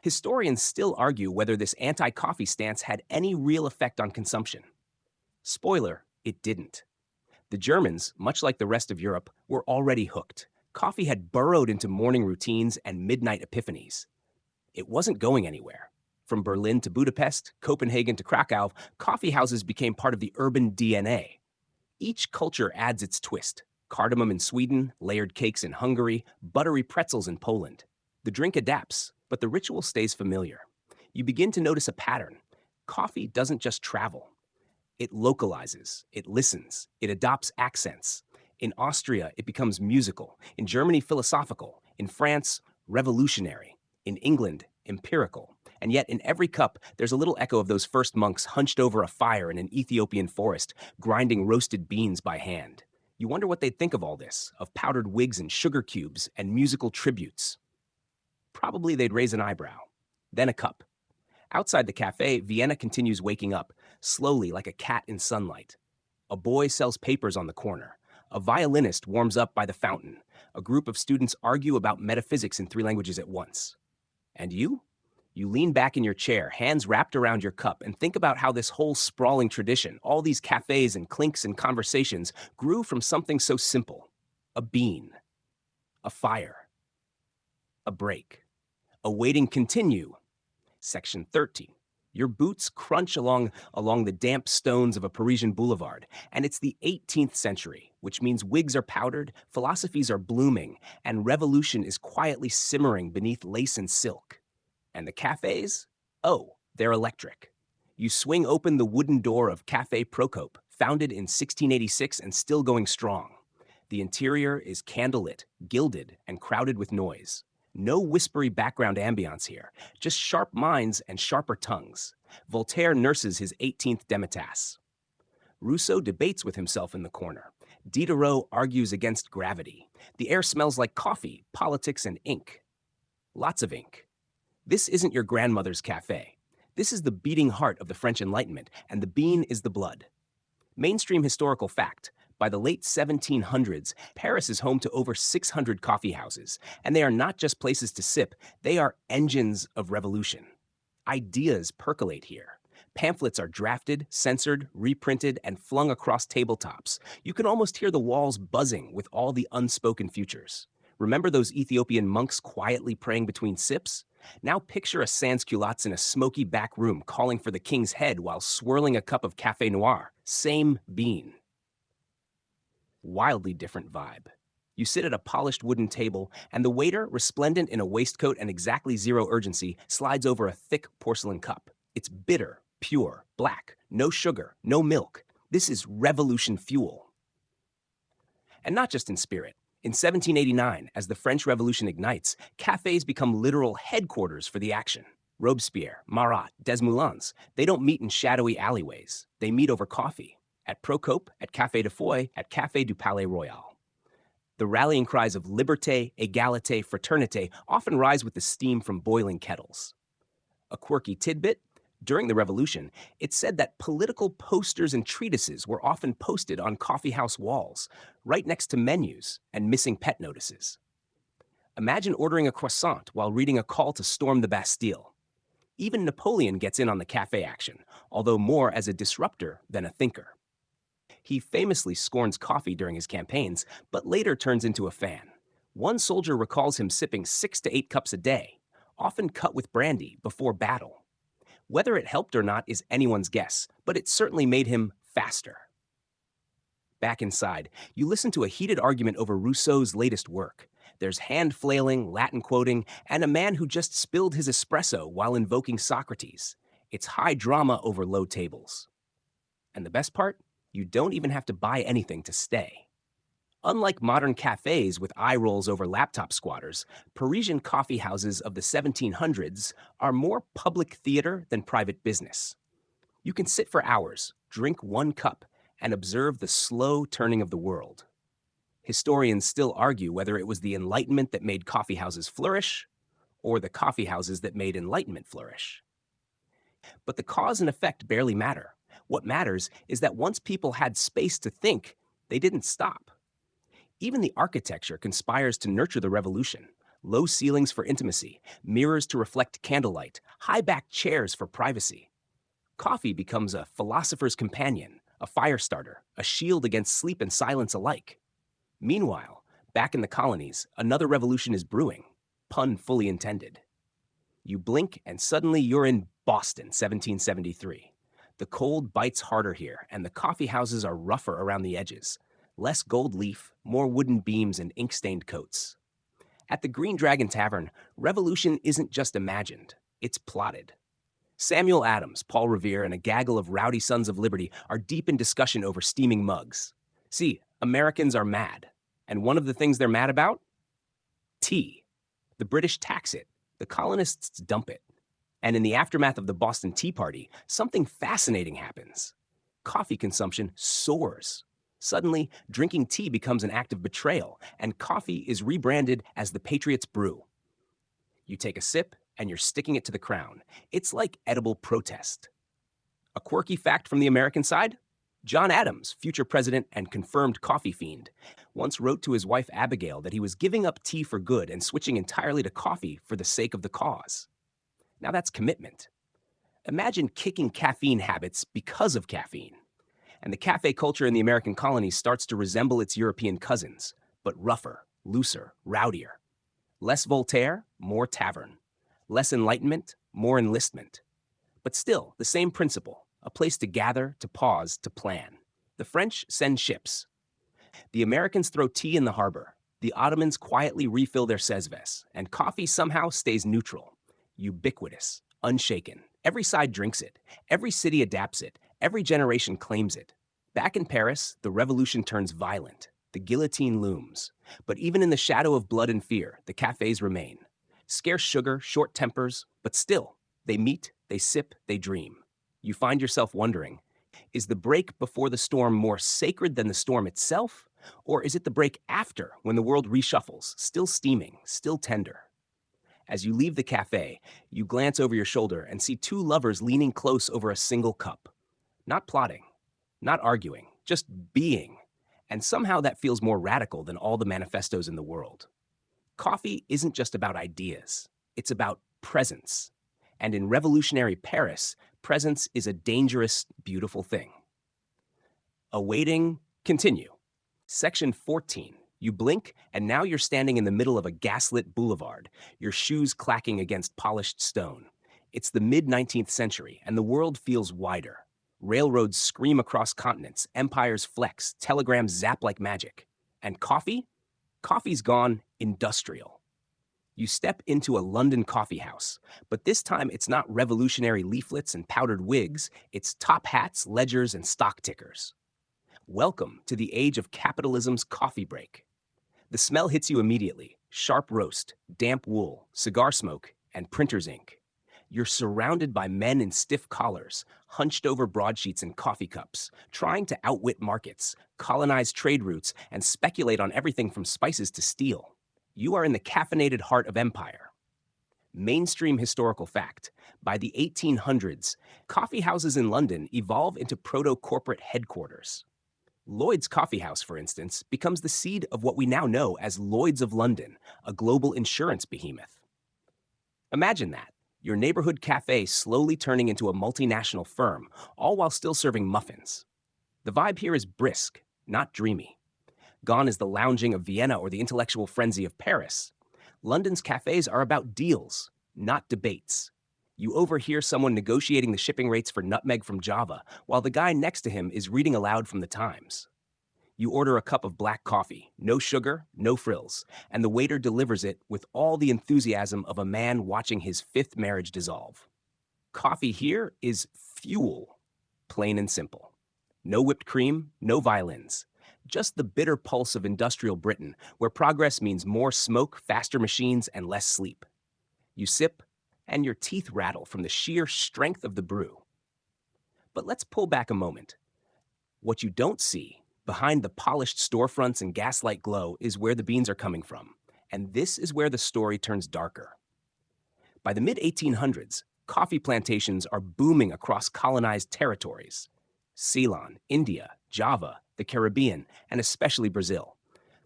Historians still argue whether this anti-coffee stance had any real effect on consumption. Spoiler, it didn't. The Germans, much like the rest of Europe, were already hooked. Coffee had burrowed into morning routines and midnight epiphanies. It wasn't going anywhere. From Berlin to Budapest, Copenhagen to Krakow, coffee houses became part of the urban DNA. Each culture adds its twist. Cardamom in Sweden, layered cakes in Hungary, buttery pretzels in Poland. The drink adapts, but the ritual stays familiar. You begin to notice a pattern. Coffee doesn't just travel. It localizes, it listens, it adopts accents. In Austria, it becomes musical. In Germany, philosophical. In France, revolutionary. In England, empirical. And yet, in every cup, there's a little echo of those first monks hunched over a fire in an Ethiopian forest, grinding roasted beans by hand. You wonder what they'd think of all this, of powdered wigs and sugar cubes and musical tributes. Probably they'd raise an eyebrow. Then a cup. Outside the cafe, Vienna continues waking up, slowly like a cat in sunlight. A boy sells papers on the corner. A violinist warms up by the fountain. A group of students argue about metaphysics in 3 languages at once. And you? You lean back in your chair, hands wrapped around your cup, and think about how this whole sprawling tradition, all these cafes and clinks and conversations, grew from something so simple. A bean. A fire. A break. A waiting continue. Section 13. Your boots crunch along the damp stones of a Parisian boulevard, and it's the 18th century, which means wigs are powdered, philosophies are blooming, and revolution is quietly simmering beneath lace and silk. And the cafes? Oh, they're electric. You swing open the wooden door of Café Procope, founded in 1686 and still going strong. The interior is candlelit, gilded, and crowded with noise. No whispery background ambiance here, just sharp minds and sharper tongues. Voltaire nurses his 18th demitasse. Rousseau debates with himself in the corner. Diderot argues against gravity. The air smells like coffee, politics, and ink. Lots of ink. This isn't your grandmother's cafe. This is the beating heart of the French Enlightenment, and the bean is the blood. Mainstream historical fact. By the late 1700s, Paris is home to over 600 coffee houses, and they are not just places to sip, they are engines of revolution. Ideas percolate here. Pamphlets are drafted, censored, reprinted, and flung across tabletops. You can almost hear the walls buzzing with all the unspoken futures. Remember those Ethiopian monks quietly praying between sips? Now picture a sans-culottes in a smoky back room calling for the king's head while swirling a cup of café noir. Same bean. Wildly different vibe. You sit at a polished wooden table, and the waiter, resplendent in a waistcoat and exactly zero urgency, slides over a thick porcelain cup. It's bitter, pure, black, no sugar, no milk. This is revolution fuel. And not just in spirit. In 1789, as the French Revolution ignites, cafes become literal headquarters for the action. Robespierre, Marat, Desmoulins, they don't meet in shadowy alleyways. They meet over coffee. At Procope, at Café de Foy, at Café du Palais Royal. The rallying cries of liberté, égalité, fraternité often rise with the steam from boiling kettles. A quirky tidbit, during the Revolution, it's said that political posters and treatises were often posted on coffeehouse walls, right next to menus and missing pet notices. Imagine ordering a croissant while reading a call to storm the Bastille. Even Napoleon gets in on the café action, although more as a disruptor than a thinker. He famously scorns coffee during his campaigns, but later turns into a fan. One soldier recalls him sipping 6 to 8 cups a day, often cut with brandy before battle. Whether it helped or not is anyone's guess, but it certainly made him faster. Back inside, you listen to a heated argument over Rousseau's latest work. There's hand-flailing, Latin quoting, and a man who just spilled his espresso while invoking Socrates. It's high drama over low tables. And the best part? You don't even have to buy anything to stay. Unlike modern cafes with eye rolls over laptop squatters, Parisian coffee houses of the 1700s are more public theater than private business. You can sit for hours, drink 1 cup, and observe the slow turning of the world. Historians still argue whether it was the Enlightenment that made coffee houses flourish, or the coffee houses that made Enlightenment flourish. But the cause and effect barely matter. What matters is that once people had space to think, they didn't stop. Even the architecture conspires to nurture the revolution. Low ceilings for intimacy, mirrors to reflect candlelight, high-backed chairs for privacy. Coffee becomes a philosopher's companion, a fire starter, a shield against sleep and silence alike. Meanwhile, back in the colonies, another revolution is brewing, pun fully intended. You blink and suddenly you're in Boston, 1773. The cold bites harder here, and the coffee houses are rougher around the edges. Less gold leaf, more wooden beams and ink-stained coats. At the Green Dragon Tavern, revolution isn't just imagined, it's plotted. Samuel Adams, Paul Revere, and a gaggle of rowdy Sons of Liberty are deep in discussion over steaming mugs. See, Americans are mad. And one of the things they're mad about? Tea. The British tax it, the colonists dump it. And in the aftermath of the Boston Tea Party, something fascinating happens. Coffee consumption soars. Suddenly, drinking tea becomes an act of betrayal, and coffee is rebranded as the Patriot's brew. You take a sip, and you're sticking it to the crown. It's like edible protest. A quirky fact from the American side? John Adams, future president and confirmed coffee fiend, once wrote to his wife Abigail that he was giving up tea for good and switching entirely to coffee for the sake of the cause. Now that's commitment. Imagine kicking caffeine habits because of caffeine. And the cafe culture in the American colonies starts to resemble its European cousins, but rougher, looser, rowdier. Less Voltaire, more tavern. Less Enlightenment, more enlistment. But still, the same principle, a place to gather, to pause, to plan. The French send ships. The Americans throw tea in the harbor. The Ottomans quietly refill their sezves, and coffee somehow stays neutral, ubiquitous, unshaken. Every side drinks it. Every city adapts it. Every generation claims it. Back in Paris, the revolution turns violent. The guillotine looms. But even in the shadow of blood and fear, the cafes remain. Scarce sugar, short tempers, but still, they meet, they sip, they dream. You find yourself wondering, is the break before the storm more sacred than the storm itself? Or is it the break after, when the world reshuffles, still steaming, still tender? As you leave the cafe, you glance over your shoulder and see two lovers leaning close over a single cup. Not plotting, not arguing, just being. And somehow that feels more radical than all the manifestos in the world. Coffee isn't just about ideas, it's about presence. And in revolutionary Paris, presence is a dangerous, beautiful thing. Awaiting, continue. Section 14. You blink, and now you're standing in the middle of a gaslit boulevard, your shoes clacking against polished stone. It's the mid-19th century, and the world feels wider. Railroads scream across continents, empires flex, telegrams zap like magic. And coffee? Coffee's gone industrial. You step into a London coffee house, but this time it's not revolutionary leaflets and powdered wigs, it's top hats, ledgers, and stock tickers. Welcome to the age of capitalism's coffee break. The smell hits you immediately: sharp roast, damp wool, cigar smoke, and printer's ink. You're surrounded by men in stiff collars, hunched over broadsheets and coffee cups, trying to outwit markets, colonize trade routes, and speculate on everything from spices to steel. You are in the caffeinated heart of empire. Mainstream historical fact: by the 1800s, coffee houses in London evolve into proto-corporate headquarters. Lloyd's Coffee House, for instance, becomes the seed of what we now know as Lloyd's of London, a global insurance behemoth. Imagine that, your neighborhood cafe slowly turning into a multinational firm, all while still serving muffins. The vibe here is brisk, not dreamy. Gone is the lounging of Vienna or the intellectual frenzy of Paris. London's cafes are about deals, not debates. You overhear someone negotiating the shipping rates for nutmeg from Java, while the guy next to him is reading aloud from the Times. You order a cup of black coffee, no sugar, no frills, and the waiter delivers it with all the enthusiasm of a man watching his fifth marriage dissolve. Coffee here is fuel, plain and simple. No whipped cream, no violins. Just the bitter pulse of industrial Britain, where progress means more smoke, faster machines, and less sleep. You sip, and your teeth rattle from the sheer strength of the brew. But let's pull back a moment. What you don't see, behind the polished storefronts and gaslight glow, is where the beans are coming from. And this is where the story turns darker. By the mid-1800s, coffee plantations are booming across colonized territories. Ceylon, India, Java, the Caribbean, and especially Brazil.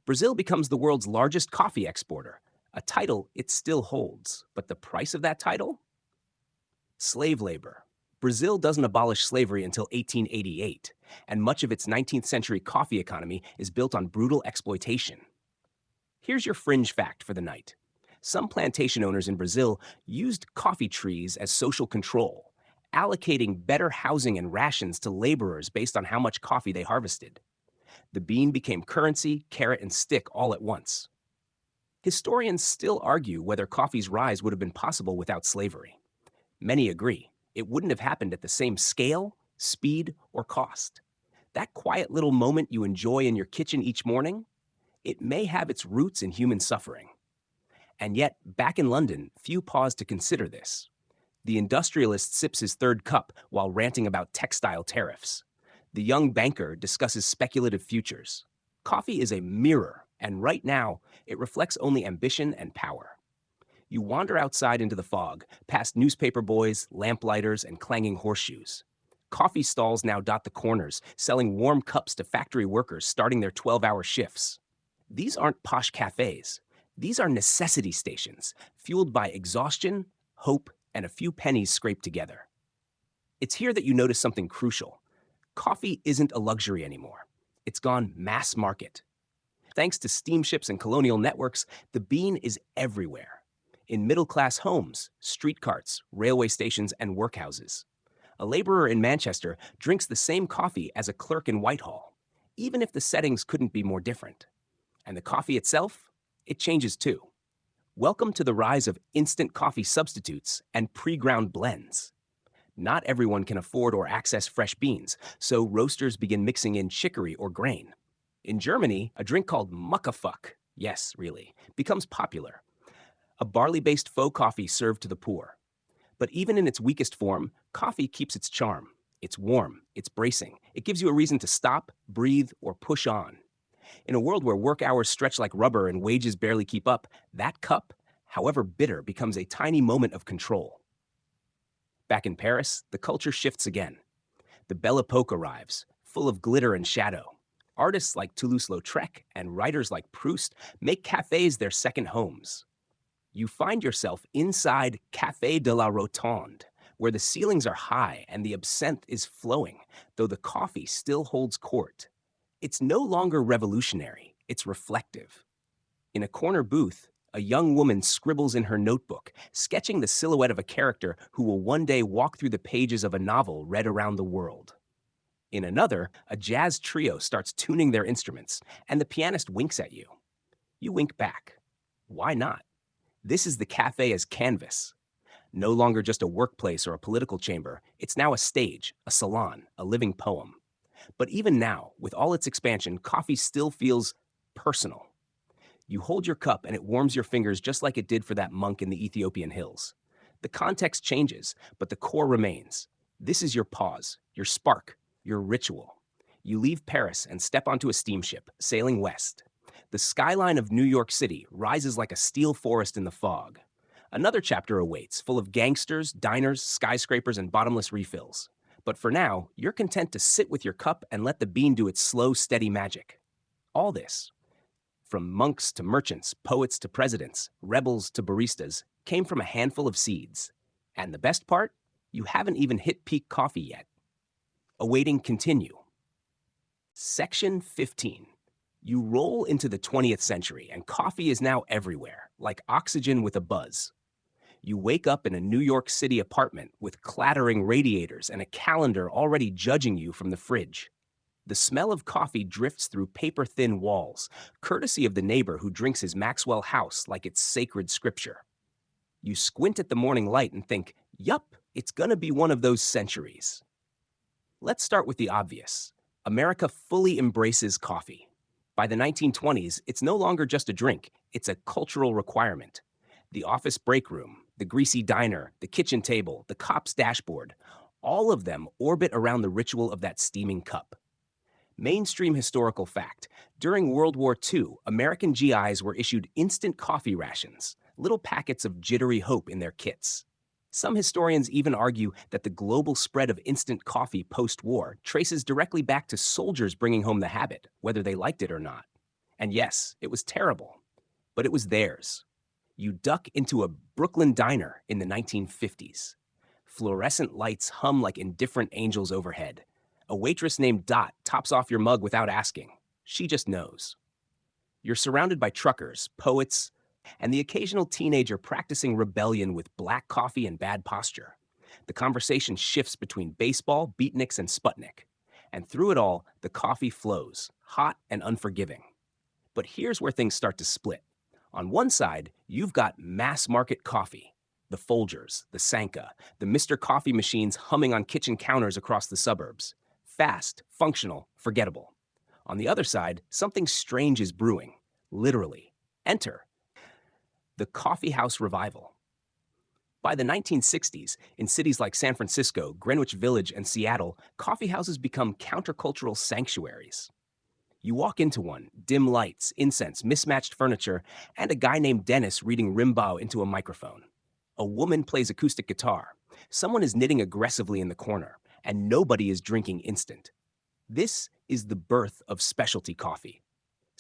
Brazil becomes the world's largest coffee exporter, a title it still holds. But the price of that title? Slave labor. Brazil doesn't abolish slavery until 1888, and much of its 19th century coffee economy is built on brutal exploitation. Here's your fringe fact for the night. Some plantation owners in Brazil used coffee trees as social control, allocating better housing and rations to laborers based on how much coffee they harvested. The bean became currency, carrot, and stick all at once. Historians still argue whether coffee's rise would have been possible without slavery. Many agree it wouldn't have happened at the same scale, speed, or cost. That quiet little moment you enjoy in your kitchen each morning, it may have its roots in human suffering. And yet, back in London, few pause to consider this. The industrialist sips his third cup while ranting about textile tariffs. The young banker discusses speculative futures. Coffee is a mirror, and right now, it reflects only ambition and power. You wander outside into the fog, past newspaper boys, lamplighters, and clanging horseshoes. Coffee stalls now dot the corners, selling warm cups to factory workers starting their 12-hour shifts. These aren't posh cafes. These are necessity stations, fueled by exhaustion, hope, and a few pennies scraped together. It's here that you notice something crucial. Coffee isn't a luxury anymore. It's gone mass market. Thanks to steamships and colonial networks, the bean is everywhere. In middle-class homes, street carts, railway stations, and workhouses. A laborer in Manchester drinks the same coffee as a clerk in Whitehall, even if the settings couldn't be more different. And the coffee itself? It changes too. Welcome to the rise of instant coffee substitutes and pre-ground blends. Not everyone can afford or access fresh beans, so roasters begin mixing in chicory or grain. In Germany, a drink called Muckafuck, yes, really, becomes popular. A barley-based faux coffee served to the poor. But even in its weakest form, coffee keeps its charm. It's warm, it's bracing. It gives you a reason to stop, breathe, or push on. In a world where work hours stretch like rubber and wages barely keep up, that cup, however bitter, becomes a tiny moment of control. Back in Paris, the culture shifts again. The Belle Epoque arrives, full of glitter and shadow. Artists like Toulouse-Lautrec and writers like Proust make cafes their second homes. You find yourself inside Café de la Rotonde, where the ceilings are high and the absinthe is flowing, though the coffee still holds court. It's no longer revolutionary, it's reflective. In a corner booth, a young woman scribbles in her notebook, sketching the silhouette of a character who will one day walk through the pages of a novel read around the world. In another, a jazz trio starts tuning their instruments, and the pianist winks at you. You wink back. Why not? This is the cafe as canvas. No longer just a workplace or a political chamber, it's now a stage, a salon, a living poem. But even now, with all its expansion, coffee still feels personal. You hold your cup and it warms your fingers just like it did for that monk in the Ethiopian hills. The context changes, but the core remains. This is your pause, your spark, your ritual. You leave Paris and step onto a steamship, sailing west. The skyline of New York City rises like a steel forest in the fog. Another chapter awaits, full of gangsters, diners, skyscrapers, and bottomless refills. But for now, you're content to sit with your cup and let the bean do its slow, steady magic. All this, from monks to merchants, poets to presidents, rebels to baristas, came from a handful of seeds. And the best part? You haven't even hit peak coffee yet. Awaiting continue. Section 15. You roll into the 20th century, and coffee is now everywhere, like oxygen with a buzz. You wake up in a New York City apartment with clattering radiators and a calendar already judging you from the fridge. The smell of coffee drifts through paper-thin walls, courtesy of the neighbor who drinks his Maxwell House like it's sacred scripture. You squint at the morning light and think, yup, it's gonna be one of those centuries. Let's start with the obvious. America fully embraces coffee. By the 1920s, it's no longer just a drink, it's a cultural requirement. The office break room, the greasy diner, the kitchen table, the cop's dashboard, all of them orbit around the ritual of that steaming cup. Mainstream historical fact, during World War II, American GIs were issued instant coffee rations, little packets of jittery hope in their kits. Some historians even argue that the global spread of instant coffee post-war traces directly back to soldiers bringing home the habit, whether they liked it or not. And yes, it was terrible, but it was theirs. You duck into a Brooklyn diner in the 1950s. Fluorescent lights hum like indifferent angels overhead. A waitress named Dot tops off your mug without asking. She just knows. You're surrounded by truckers, poets, and the occasional teenager practicing rebellion with black coffee and bad posture. The conversation shifts between baseball, beatniks, and Sputnik. And through it all, the coffee flows, hot and unforgiving. But here's where things start to split. On one side, you've got mass market coffee, the Folgers, the Sanka, the Mr. Coffee machines humming on kitchen counters across the suburbs. Fast, functional, forgettable. On the other side, something strange is brewing, literally. Enter the coffee house revival. By the 1960s, in cities like San Francisco, Greenwich Village, and Seattle, coffee houses become countercultural sanctuaries. You walk into one, dim lights, incense, mismatched furniture, and a guy named Dennis reading Rimbaud into a microphone. A woman plays acoustic guitar. Someone is knitting aggressively in the corner, and nobody is drinking instant. This is the birth of specialty coffee.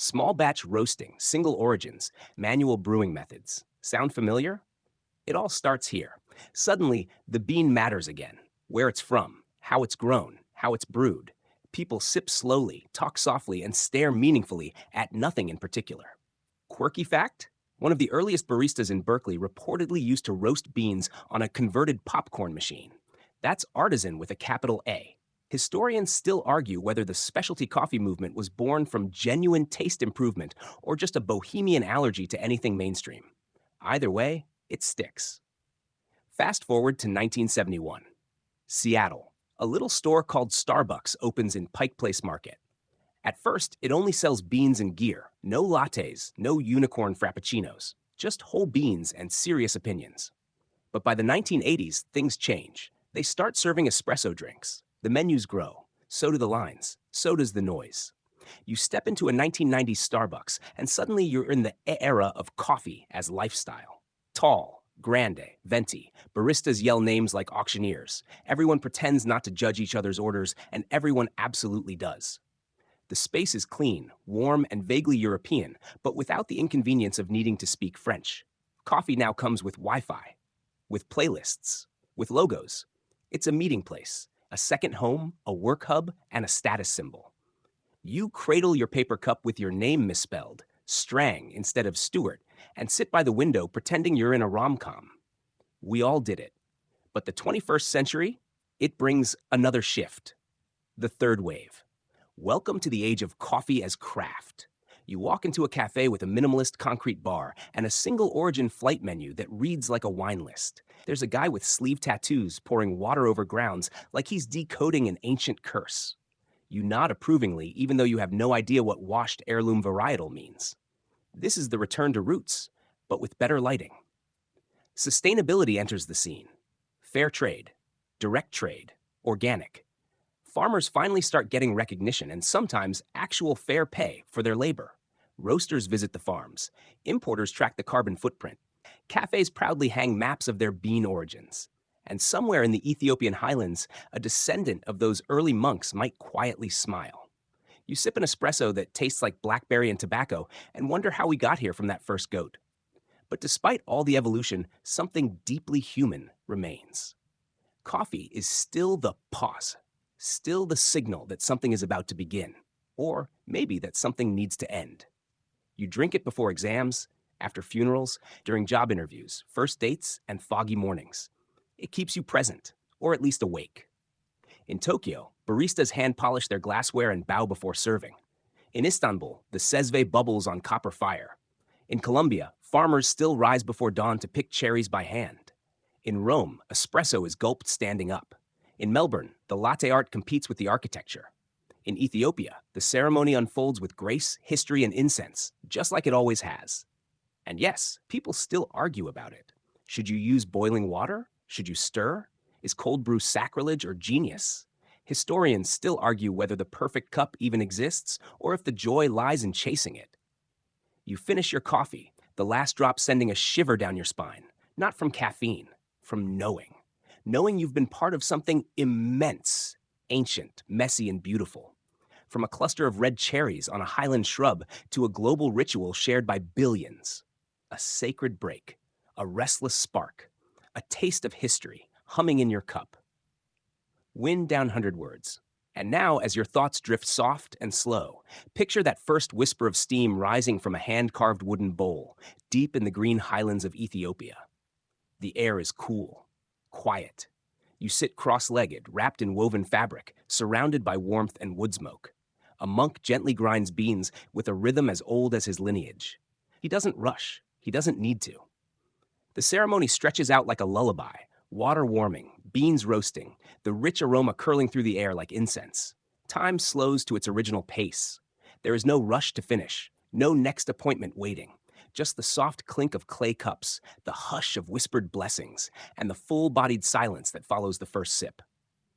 Small batch roasting, single origins, manual brewing methods. Sound familiar? It all starts here. Suddenly, the bean matters again. Where it's from, how it's grown, how it's brewed. People sip slowly, talk softly, and stare meaningfully at nothing in particular. Quirky fact? One of the earliest baristas in Berkeley reportedly used to roast beans on a converted popcorn machine. That's artisan with a capital A. Historians still argue whether the specialty coffee movement was born from genuine taste improvement or just a bohemian allergy to anything mainstream. Either way, it sticks. Fast forward to 1971. Seattle. A little store called Starbucks opens in Pike Place Market. At first, it only sells beans and gear. No lattes, no unicorn frappuccinos. Just whole beans and serious opinions. But by the 1980s, things change. They start serving espresso drinks. The menus grow. So do the lines. So does the noise. You step into a 1990s Starbucks, and suddenly you're in the era of coffee as lifestyle. Tall, grande, venti. Baristas yell names like auctioneers. Everyone pretends not to judge each other's orders, and everyone absolutely does. The space is clean, warm, and vaguely European, but without the inconvenience of needing to speak French. Coffee now comes with Wi-Fi, with playlists, with logos. It's a meeting place, a second home, a work hub, and a status symbol. You cradle your paper cup with your name misspelled, Strang instead of Stewart, and sit by the window pretending you're in a rom-com. We all did it. But the 21st century, it brings another shift. The third wave. Welcome to the age of coffee as craft. You walk into a cafe with a minimalist concrete bar and a single origin flight menu that reads like a wine list. There's a guy with sleeve tattoos pouring water over grounds like he's decoding an ancient curse. You nod approvingly even though you have no idea what washed heirloom varietal means. This is the return to roots, but with better lighting. Sustainability enters the scene. Fair trade, direct trade, organic. Farmers finally start getting recognition and sometimes actual fair pay for their labor. Roasters visit the farms. Importers track the carbon footprint. Cafes proudly hang maps of their bean origins. And somewhere in the Ethiopian highlands, a descendant of those early monks might quietly smile. You sip an espresso that tastes like blackberry and tobacco and wonder how we got here from that first goat. But despite all the evolution, something deeply human remains. Coffee is still the pause, still the signal that something is about to begin, or maybe that something needs to end. You drink it before exams, after funerals, during job interviews, first dates, and foggy mornings. It keeps you present, or at least awake. In Tokyo, baristas hand polish their glassware and bow before serving. In Istanbul, the sezve bubbles on copper fire. In Colombia, farmers still rise before dawn to pick cherries by hand. In Rome, espresso is gulped standing up. In Melbourne, the latte art competes with the architecture. In Ethiopia, the ceremony unfolds with grace, history, and incense, just like it always has. And yes, people still argue about it. Should you use boiling water? Should you stir? Is cold brew sacrilege or genius? Historians still argue whether the perfect cup even exists or if the joy lies in chasing it. You finish your coffee. the last drop sending a shiver down your spine, not from caffeine, from knowing. Knowing you've been part of something immense, ancient, messy, and beautiful. From a cluster of red cherries on a highland shrub to a global ritual shared by billions. A sacred break, a restless spark, a taste of history humming in your cup. Wind down 100 words. And now, as your thoughts drift soft and slow, picture that first whisper of steam rising from a hand-carved wooden bowl deep in the green highlands of Ethiopia. The air is cool, quiet. You sit cross-legged, wrapped in woven fabric, surrounded by warmth and wood smoke. A monk gently grinds beans with a rhythm as old as his lineage. He doesn't rush. He doesn't need to. The ceremony stretches out like a lullaby, water warming, beans roasting, the rich aroma curling through the air like incense. Time slows to its original pace. There is no rush to finish, no next appointment waiting. Just the soft clink of clay cups, the hush of whispered blessings, and the full-bodied silence that follows the first sip.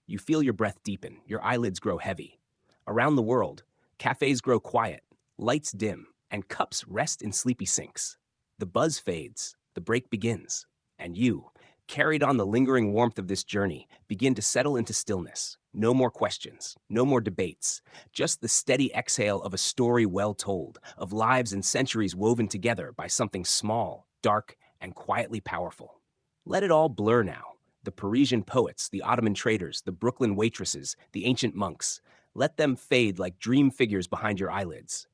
You feel your breath deepen, your eyelids grow heavy. Around the world, cafes grow quiet, lights dim, and cups rest in sleepy sinks. The buzz fades, the break begins, and you, carried on the lingering warmth of this journey, begin to settle into stillness. No more questions, no more debates, just the steady exhale of a story well told, of lives and centuries woven together by something small, dark, and quietly powerful. Let it all blur now. The Parisian poets, the Ottoman traders, the Brooklyn waitresses, the ancient monks. Let them fade like dream figures behind your eyelids.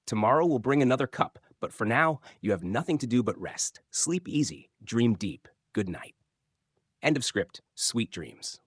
Tomorrow will bring another cup, but for now, you have nothing to do but rest. Sleep easy, dream deep. Good night. End of script. Sweet dreams.